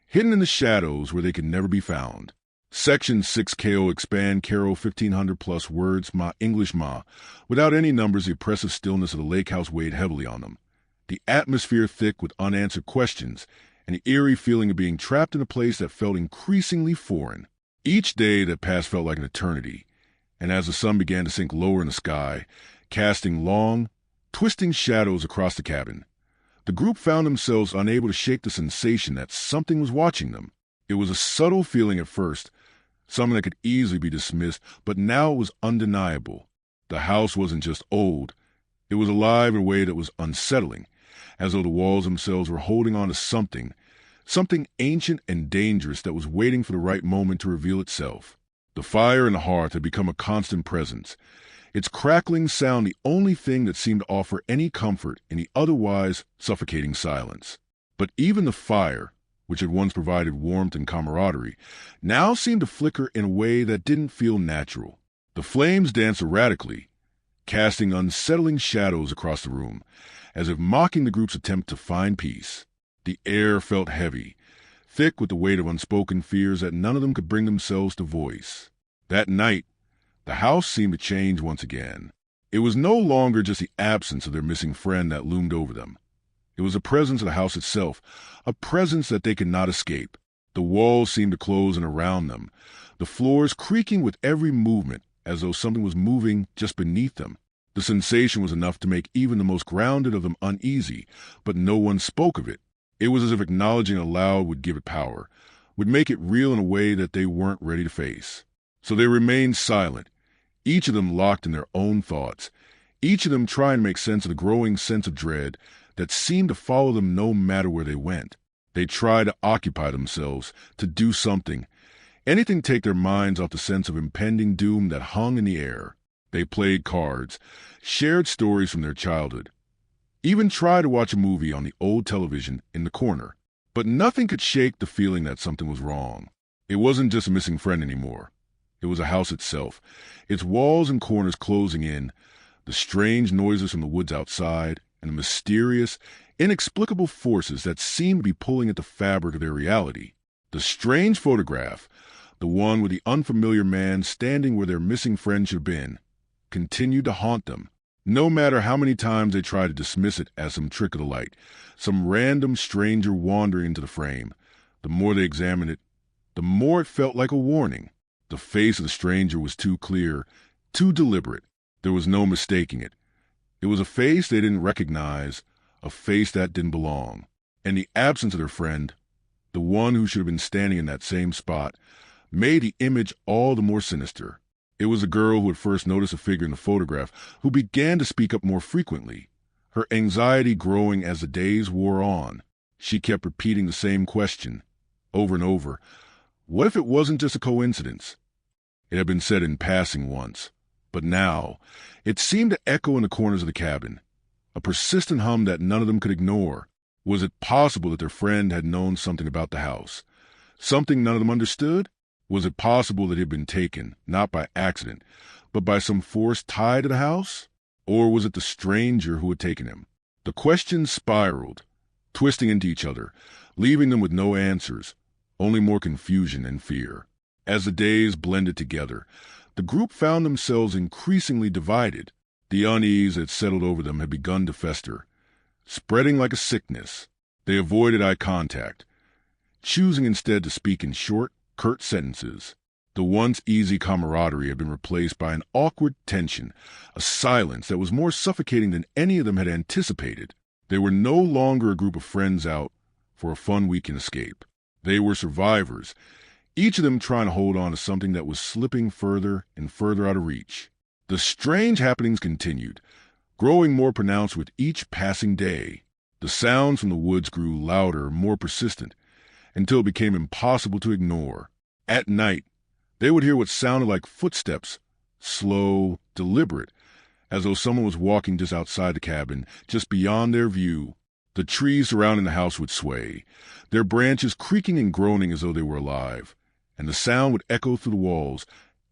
hidden in the shadows where they could never be found. Section 6 KO expand Carol 1500 plus words ma English ma. Without any numbers, the oppressive stillness of the lake house weighed heavily on them. The atmosphere thick with unanswered questions, and the eerie feeling of being trapped in a place that felt increasingly foreign. Each day that passed felt like an eternity, and as the sun began to sink lower in the sky, casting long, twisting shadows across the cabin, the group found themselves unable to shake the sensation that something was watching them. It was a subtle feeling at first, something that could easily be dismissed, but now it was undeniable. The house wasn't just old, it was alive in a way that was unsettling, as though the walls themselves were holding on to something ancient and dangerous that was waiting for the right moment to reveal itself. The fire in the hearth had become a constant presence, its crackling sound the only thing that seemed to offer any comfort in the otherwise suffocating silence. But even the fire, which had once provided warmth and camaraderie, now seemed to flicker in a way that didn't feel natural. The flames danced erratically, casting unsettling shadows across the room, as if mocking the group's attempt to find peace. The air felt heavy, thick with the weight of unspoken fears that none of them could bring themselves to voice. That night, the house seemed to change once again. It was no longer just the absence of their missing friend that loomed over them. It was the presence of the house itself, a presence that they could not escape. The walls seemed to close in around them, the floors creaking with every movement, as though something was moving just beneath them. The sensation was enough to make even the most grounded of them uneasy, but no one spoke of it. It was as if acknowledging it aloud would give it power, would make it real in a way that they weren't ready to face. So they remained silent, each of them locked in their own thoughts, each of them trying to make sense of the growing sense of dread that seemed to follow them no matter where they went. They tried to occupy themselves, to do something, anything to take their minds off the sense of impending doom that hung in the air. They played cards, shared stories from their childhood, even tried to watch a movie on the old television in the corner. But nothing could shake the feeling that something was wrong. It wasn't just a missing friend anymore. It was a house itself, its walls and corners closing in, the strange noises from the woods outside, and the mysterious, inexplicable forces that seemed to be pulling at the fabric of their reality. The strange photograph, the one with the unfamiliar man standing where their missing friend should have been, continued to haunt them. No matter how many times they tried to dismiss it as some trick of the light, some random stranger wandering into the frame, the more they examined it, the more it felt like a warning. The face of the stranger was too clear, too deliberate. There was no mistaking it. It was a face they didn't recognize, a face that didn't belong. And the absence of their friend, the one who should have been standing in that same spot, made the image all the more sinister. It was a girl who had first noticed a figure in the photograph, who began to speak up more frequently, her anxiety growing as the days wore on. She kept repeating the same question, over and over. What if it wasn't just a coincidence? It had been said in passing once, but now it seemed to echo in the corners of the cabin, a a persistent hum that none of them could ignore. Was it possible that their friend had known something about the house? Something none of them understood? Was it possible that he had been taken, not by accident, but by some force tied to the house? Or was it the stranger who had taken him? The questions spiraled, twisting into each other, leaving them with no answers, only more confusion and fear. As the days blended together, the group found themselves increasingly divided. The unease that settled over them had begun to fester, spreading like a sickness. They avoided eye contact, choosing instead to speak in short, curt sentences. The once easy camaraderie had been replaced by an awkward tension, a silence that was more suffocating than any of them had anticipated. They were no longer a group of friends out for a fun weekend escape. They were survivors, each of them trying to hold on to something that was slipping further and further out of reach. The strange happenings continued, growing more pronounced with each passing day. The sounds from the woods grew louder, more persistent, until it became impossible to ignore. At night, they would hear what sounded like footsteps, slow, deliberate, as though someone was walking just outside the cabin, just beyond their view. The trees surrounding the house would sway, their branches creaking and groaning as though they were alive, and the sound would echo through the walls,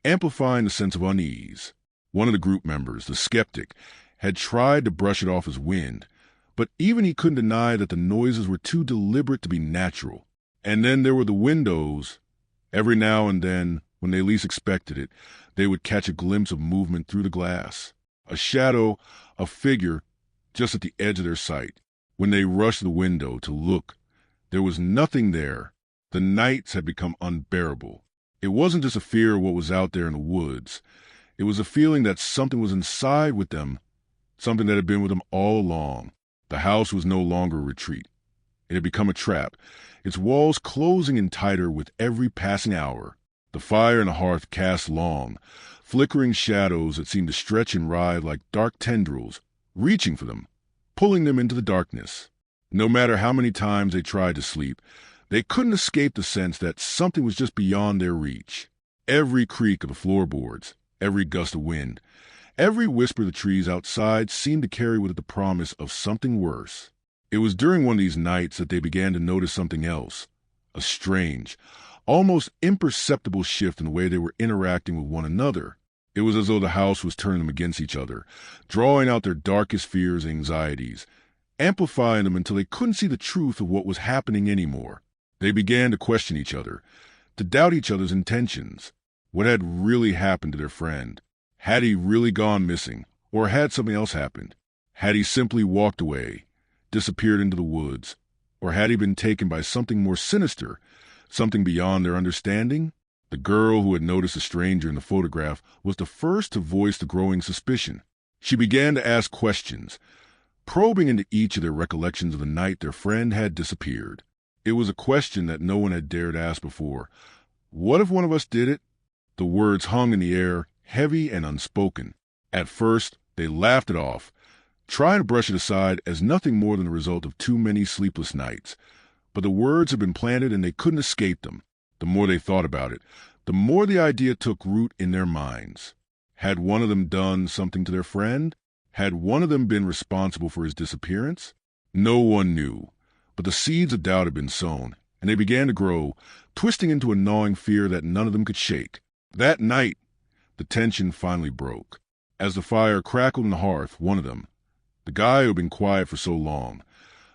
amplifying the sense of unease. One of the group members, the skeptic, had tried to brush it off as wind, but even he couldn't deny that the noises were too deliberate to be natural. And then there were the windows. Every now and then, when they least expected it, they would catch a glimpse of movement through the glass, a shadow, a figure, just at the edge of their sight. When they rushed to the window to look, there was nothing there. The nights had become unbearable. It wasn't just a fear of what was out there in the woods. It was a feeling that something was inside with them, something that had been with them all along. The house was no longer a retreat. It had become a trap, its walls closing in tighter with every passing hour. The fire in the hearth cast long, flickering shadows that seemed to stretch and writhe like dark tendrils, reaching for them, pulling them into the darkness. No matter how many times they tried to sleep, they couldn't escape the sense that something was just beyond their reach. Every creak of the floorboards, every gust of wind, every whisper of the trees outside seemed to carry with it the promise of something worse. It was during one of these nights that they began to notice something else, a strange, almost imperceptible shift in the way they were interacting with one another. It was as though the house was turning them against each other, drawing out their darkest fears and anxieties, amplifying them until they couldn't see the truth of what was happening anymore. They began to question each other, to doubt each other's intentions. What had really happened to their friend? Had he really gone missing, or had something else happened? Had he simply walked away, disappeared into the woods, or had he been taken by something more sinister, something beyond their understanding? The girl who had noticed the stranger in the photograph was the first to voice the growing suspicion. She began to ask questions, probing into each of their recollections of the night their friend had disappeared. It was a question that no one had dared ask before. What if one of us did it? The words hung in the air, heavy and unspoken. At first, they laughed it off, trying to brush it aside as nothing more than the result of too many sleepless nights. But the words had been planted and they couldn't escape them. The more they thought about it, the more the idea took root in their minds. Had one of them done something to their friend? Had one of them been responsible for his disappearance? No one knew, but the seeds of doubt had been sown, and they began to grow, twisting into a gnawing fear that none of them could shake. That night, the tension finally broke. As the fire crackled in the hearth, one of them, the guy who had been quiet for so long,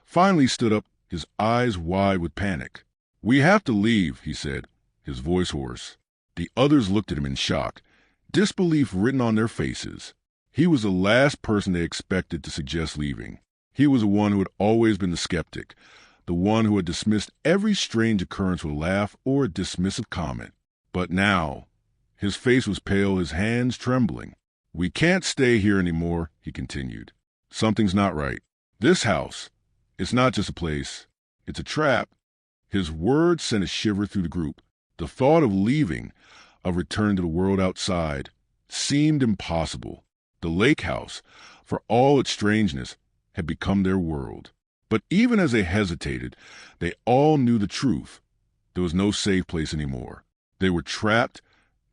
finally stood up, his eyes wide with panic. "We have to leave," he said, his voice hoarse. The others looked at him in shock, disbelief written on their faces. He was the last person they expected to suggest leaving. He was the one who had always been the skeptic, the one who had dismissed every strange occurrence with a laugh or a dismissive comment. But now, his face was pale, his hands trembling. "We can't stay here anymore," he continued. "Something's not right. This house, it's not just a place, it's a trap." His words sent a shiver through the group. The thought of leaving, of returning to the world outside, seemed impossible. The lake house, for all its strangeness, had become their world. But even as they hesitated, they all knew the truth. There was no safe place anymore. They were trapped,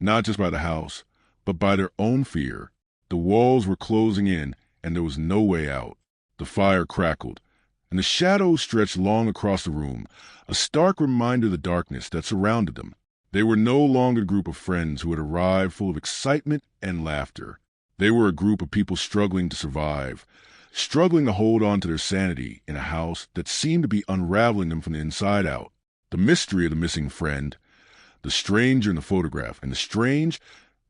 not just by the house, but by their own fear. The walls were closing in, and there was no way out. The fire crackled, and the shadows stretched long across the room, a stark reminder of the darkness that surrounded them. They were no longer a group of friends who had arrived full of excitement and laughter. They were a group of people struggling to survive, struggling to hold on to their sanity in a house that seemed to be unraveling them from the inside out. The mystery of the missing friend, the stranger in the photograph, and the strange,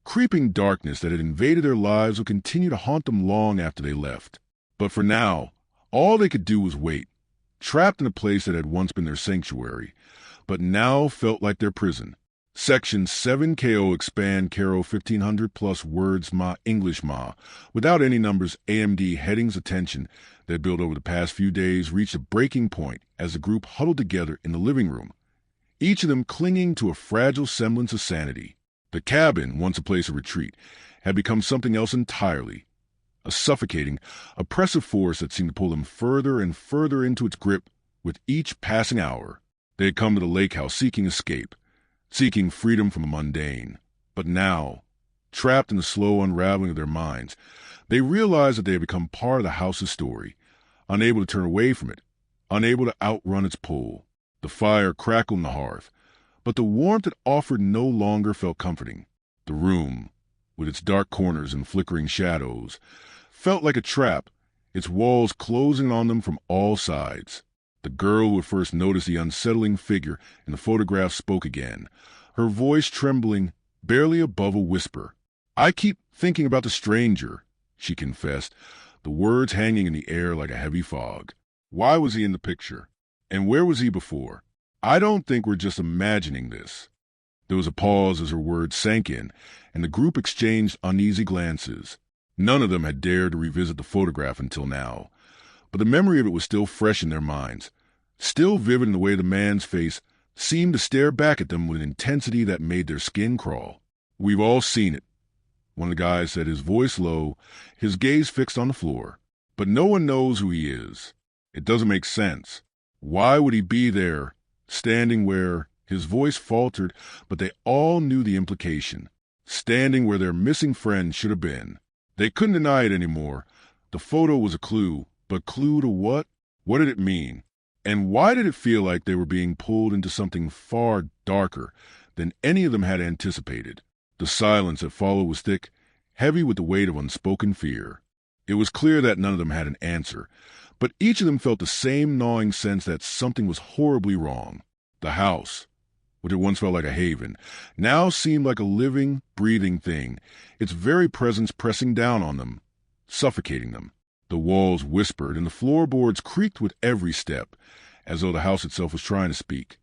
creeping darkness that had invaded their lives would continue to haunt them long after they left. But for now, all they could do was wait, trapped in a place that had once been their sanctuary, but now felt like their prison. Section 7 KO expand Caro 1500 plus words ma English ma. Without any numbers, AMD headings attention that built over the past few days reached a breaking point as the group huddled together in the living room, each of them clinging to a fragile semblance of sanity. The cabin, once a place of retreat, had become something else entirely, a suffocating, oppressive force that seemed to pull them further and further into its grip with each passing hour. They had come to the lake house seeking escape, seeking freedom from the mundane. But now, trapped in the slow unraveling of their minds, they realized that they had become part of the house's story, unable to turn away from it, unable to outrun its pull. The fire crackled on the hearth, but the warmth it offered no longer felt comforting. The room, with its dark corners and flickering shadows, felt like a trap, its walls closing on them from all sides. The girl who had first noticed the unsettling figure in the photograph spoke again, her voice trembling barely above a whisper. "I keep thinking about the stranger," she confessed, the words hanging in the air like a heavy fog. "Why was he in the picture? And where was he before? I don't think we're just imagining this." There was a pause as her words sank in, and the group exchanged uneasy glances. None of them had dared to revisit the photograph until now, but the memory of it was still fresh in their minds, still vivid in the way the man's face seemed to stare back at them with an intensity that made their skin crawl. "We've all seen it," one of the guys said, his voice low, his gaze fixed on the floor. "But no one knows who he is. It doesn't make sense. Why would he be there, standing where—" his voice faltered, but they all knew the implication. Standing where their missing friend should have been. They couldn't deny it anymore. The photo was a clue, but clue to what? What did it mean? And why did it feel like they were being pulled into something far darker than any of them had anticipated? The silence that followed was thick, heavy with the weight of unspoken fear. It was clear that none of them had an answer, but each of them felt the same gnawing sense that something was horribly wrong. The house, which had once felt like a haven, now seemed like a living, breathing thing, its very presence pressing down on them, suffocating them. The walls whispered and the floorboards creaked with every step, as though the house itself was trying to speak,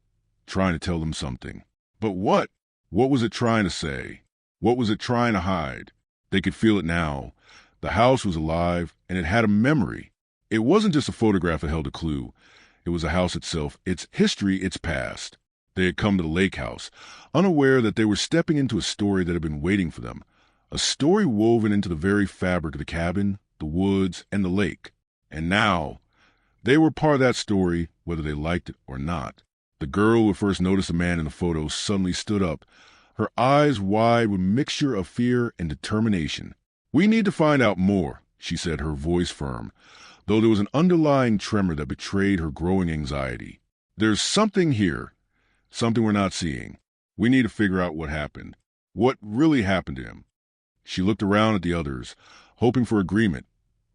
trying to tell them something. But what? What was it trying to say? What was it trying to hide? They could feel it now. The house was alive, and it had a memory. It wasn't just a photograph that held a clue. It was the house itself, its history, its past. They had come to the lake house, unaware that they were stepping into a story that had been waiting for them, a story woven into the very fabric of the cabin, the woods, and the lake. And now, they were part of that story, whether they liked it or not. The girl who had first noticed the man in the photo suddenly stood up, her eyes wide with a mixture of fear and determination. "We need to find out more," she said, her voice firm, though there was an underlying tremor that betrayed her growing anxiety. "There's something here, something we're not seeing. We need to figure out what happened. What really happened to him." She looked around at the others, hoping for agreement,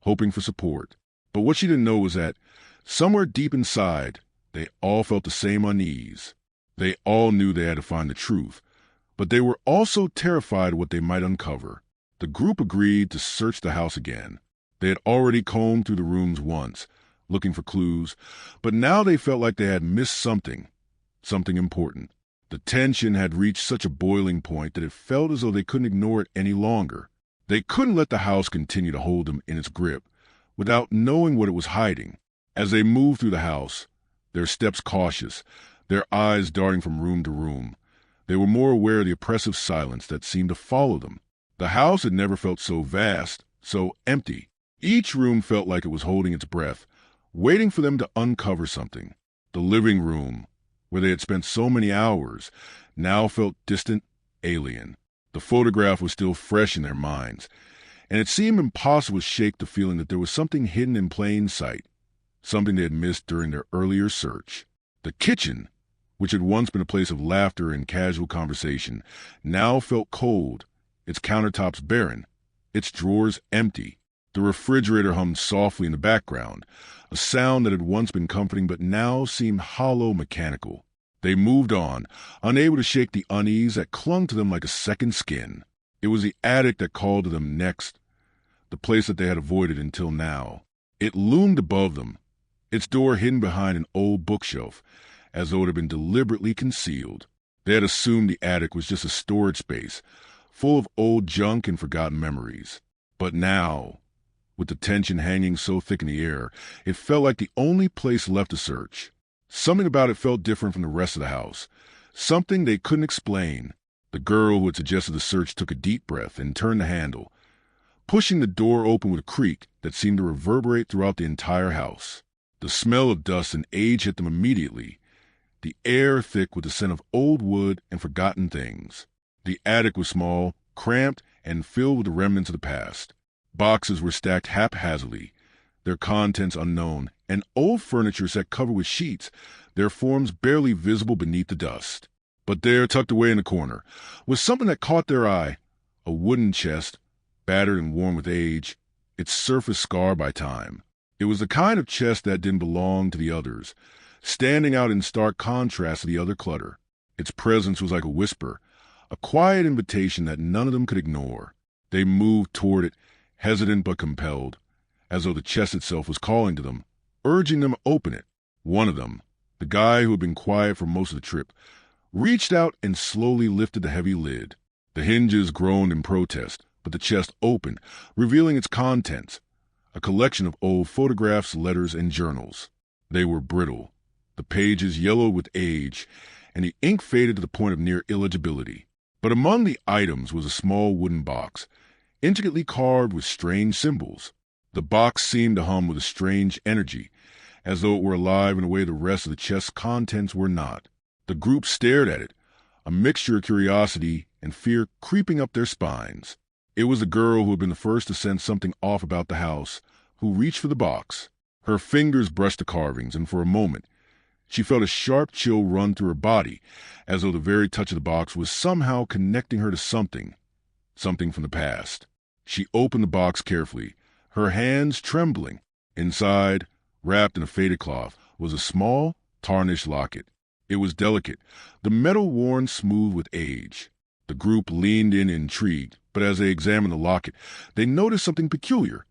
hoping for support. But what she didn't know was that, somewhere deep inside, they all felt the same unease. They all knew they had to find the truth, but they were also terrified of what they might uncover. The group agreed to search the house again. They had already combed through the rooms once, looking for clues, but now they felt like they had missed something important. The tension had reached such a boiling point that it felt as though they couldn't ignore it any longer. They couldn't let the house continue to hold them in its grip without knowing what it was hiding. As they moved through the house, their steps cautious, their eyes darting from room to room, they were more aware of the oppressive silence that seemed to follow them. The house had never felt so vast, so empty. Each room felt like it was holding its breath, waiting for them to uncover something. The living room, where they had spent so many hours, now felt distant, alien. The photograph was still fresh in their minds, and it seemed impossible to shake the feeling that there was something hidden in plain sight, something they had missed during their earlier search. The kitchen, which had once been a place of laughter and casual conversation, now felt cold, its countertops barren, its drawers empty. The refrigerator hummed softly in the background, a sound that had once been comforting but now seemed hollow, mechanical. They moved on, unable to shake the unease that clung to them like a second skin. It was the attic that called to them next, the place that they had avoided until now. It loomed above them, its door hidden behind an old bookshelf, as though it had been deliberately concealed. They had assumed the attic was just a storage space, full of old junk and forgotten memories. But now, with the tension hanging so thick in the air, it felt like the only place left to search. Something about it felt different from the rest of the house, something they couldn't explain. The girl who had suggested the search took a deep breath and turned the handle, pushing the door open with a creak that seemed to reverberate throughout the entire house. The smell of dust and age hit them immediately, the air thick with the scent of old wood and forgotten things. The attic was small, cramped, and filled with the remnants of the past. Boxes were stacked haphazardly, their contents unknown, and old furniture set covered with sheets, their forms barely visible beneath the dust. But there, tucked away in the corner, was something that caught their eye, a wooden chest, battered and worn with age, its surface scarred by time. It was the kind of chest that didn't belong to the others, standing out in stark contrast to the other clutter. Its presence was like a whisper, a quiet invitation that none of them could ignore. They moved toward it, hesitant but compelled, as though the chest itself was calling to them, urging them to open it. One of them, the guy who had been quiet for most of the trip, reached out and slowly lifted the heavy lid. The hinges groaned in protest, but the chest opened, revealing its contents, a collection of old photographs, letters, and journals. They were brittle, the pages yellowed with age, and the ink faded to the point of near illegibility. But among the items was a small wooden box, intricately carved with strange symbols. The box seemed to hum with a strange energy, as though it were alive in a way the rest of the chest's contents were not. The group stared at it, a mixture of curiosity and fear creeping up their spines. It was the girl who had been the first to sense something off about the house, who reached for the box. Her fingers brushed the carvings, and for a moment, she felt a sharp chill run through her body, as though the very touch of the box was somehow connecting her to something from the past. She opened the box carefully, her hands trembling. Inside, wrapped in a faded cloth, was a small, tarnished locket. It was delicate, the metal worn smooth with age. The group leaned in intrigued, but as they examined the locket, they noticed something peculiar.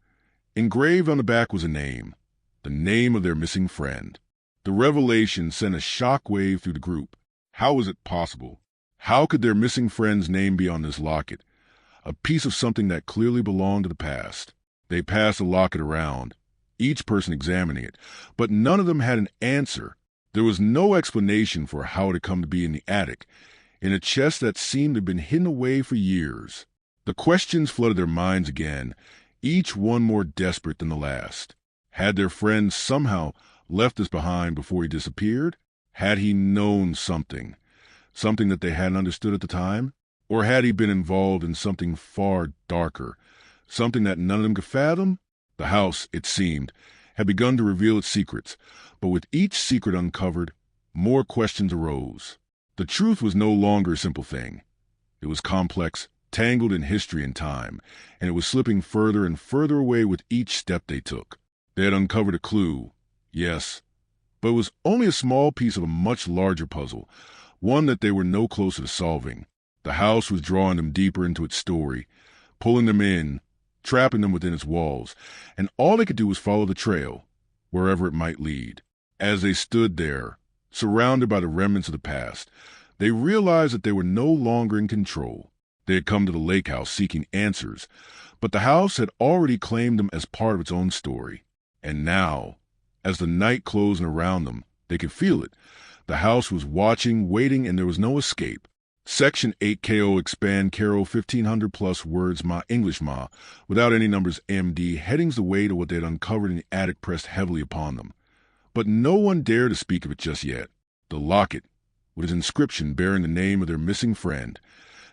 Engraved on the back was a name, the name of their missing friend. The revelation sent a shock wave through the group. How was it possible? How could their missing friend's name be on this locket, a piece of something that clearly belonged to the past? They passed the locket around, each person examining it, but none of them had an answer. There was no explanation for how it had come to be in the attic, in a chest that seemed to have been hidden away for years. The questions flooded their minds again, each one more desperate than the last. Had their friend somehow left us behind before he disappeared? Had he known something that they hadn't understood at the time? Or had he been involved in something far darker, something that none of them could fathom? The house, it seemed, had begun to reveal its secrets, but with each secret uncovered, more questions arose. The truth was no longer a simple thing. It was complex, tangled in history and time, and it was slipping further and further away with each step they took. They had uncovered a clue, yes, but it was only a small piece of a much larger puzzle, one that they were no closer to solving. The house was drawing them deeper into its story, pulling them in, trapping them within its walls, and all they could do was follow the trail, wherever it might lead. As they stood there, surrounded by the remnants of the past, they realized that they were no longer in control. They had come to the lake house seeking answers, but the house had already claimed them as part of its own story. And now, as the night closed in around them, they could feel it. The house was watching, waiting, and there was no escape. Section 8KO expand Carol 1500 plus words ma English ma, without any numbers MD, headings the way to what they had uncovered in the attic pressed heavily upon them. But no one dared to speak of it just yet. The locket, with its inscription bearing the name of their missing friend,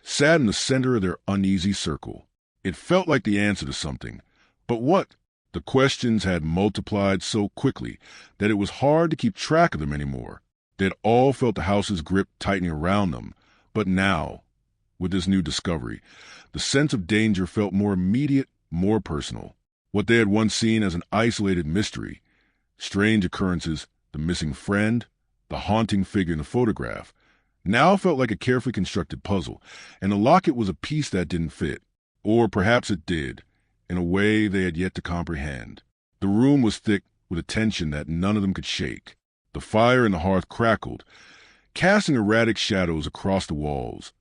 sat in the center of their uneasy circle. It felt like the answer to something. But what? The questions had multiplied so quickly that it was hard to keep track of them anymore. They had all felt the house's grip tightening around them. But now, with this new discovery, the sense of danger felt more immediate, more personal. What they had once seen as an isolated mystery, strange occurrences, the missing friend, the haunting figure in the photograph, now felt like a carefully constructed puzzle, and the locket was a piece that didn't fit. Or perhaps it did, in a way they had yet to comprehend. The room was thick with a tension that none of them could shake. The fire in the hearth crackled, casting erratic shadows across the walls,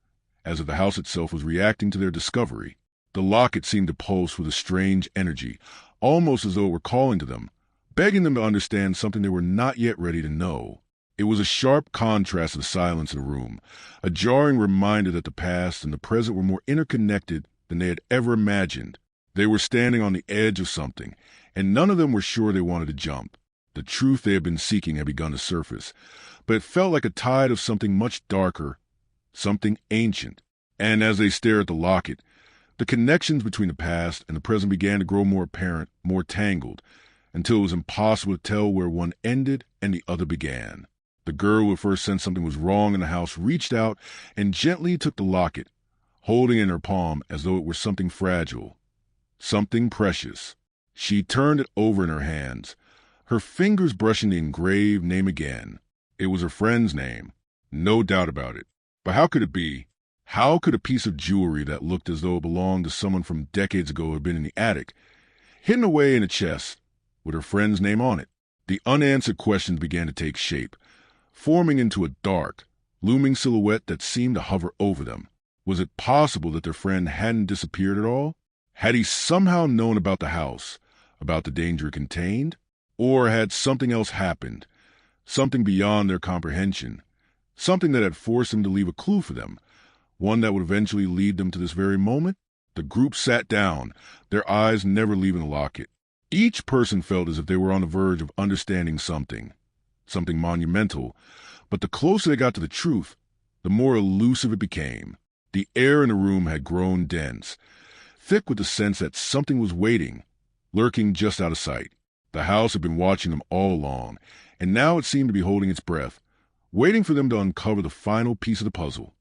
as if the house itself was reacting to their discovery. The locket seemed to pulse with a strange energy, almost as though it were calling to them, begging them to understand something they were not yet ready to know. It was a sharp contrast to the silence in the room, a jarring reminder that the past and the present were more interconnected than they had ever imagined. They were standing on the edge of something, and none of them were sure they wanted to jump. The truth they had been seeking had begun to surface, but it felt like a tide of something much darker, something ancient. And as they stared at the locket, the connections between the past and the present began to grow more apparent, more tangled, until it was impossible to tell where one ended and the other began. The girl who first sensed something was wrong in the house reached out and gently took the locket, holding it in her palm as though it were something fragile, something precious. She turned it over in her hands, her fingers brushing the engraved name again. It was her friend's name, no doubt about it. But how could it be? How could a piece of jewelry that looked as though it belonged to someone from decades ago have been in the attic, hidden away in a chest, with her friend's name on it? The unanswered questions began to take shape, forming into a dark, looming silhouette that seemed to hover over them. Was it possible that their friend hadn't disappeared at all? Had he somehow known about the house, about the danger it contained? Or had something else happened, something beyond their comprehension, something that had forced him to leave a clue for them, one that would eventually lead them to this very moment? The group sat down, their eyes never leaving the locket. Each person felt as if they were on the verge of understanding something monumental, but the closer they got to the truth, the more elusive it became. The air in the room had grown dense, thick with the sense that something was waiting, lurking just out of sight. The house had been watching them all along, and now it seemed to be holding its breath, waiting for them to uncover the final piece of the puzzle.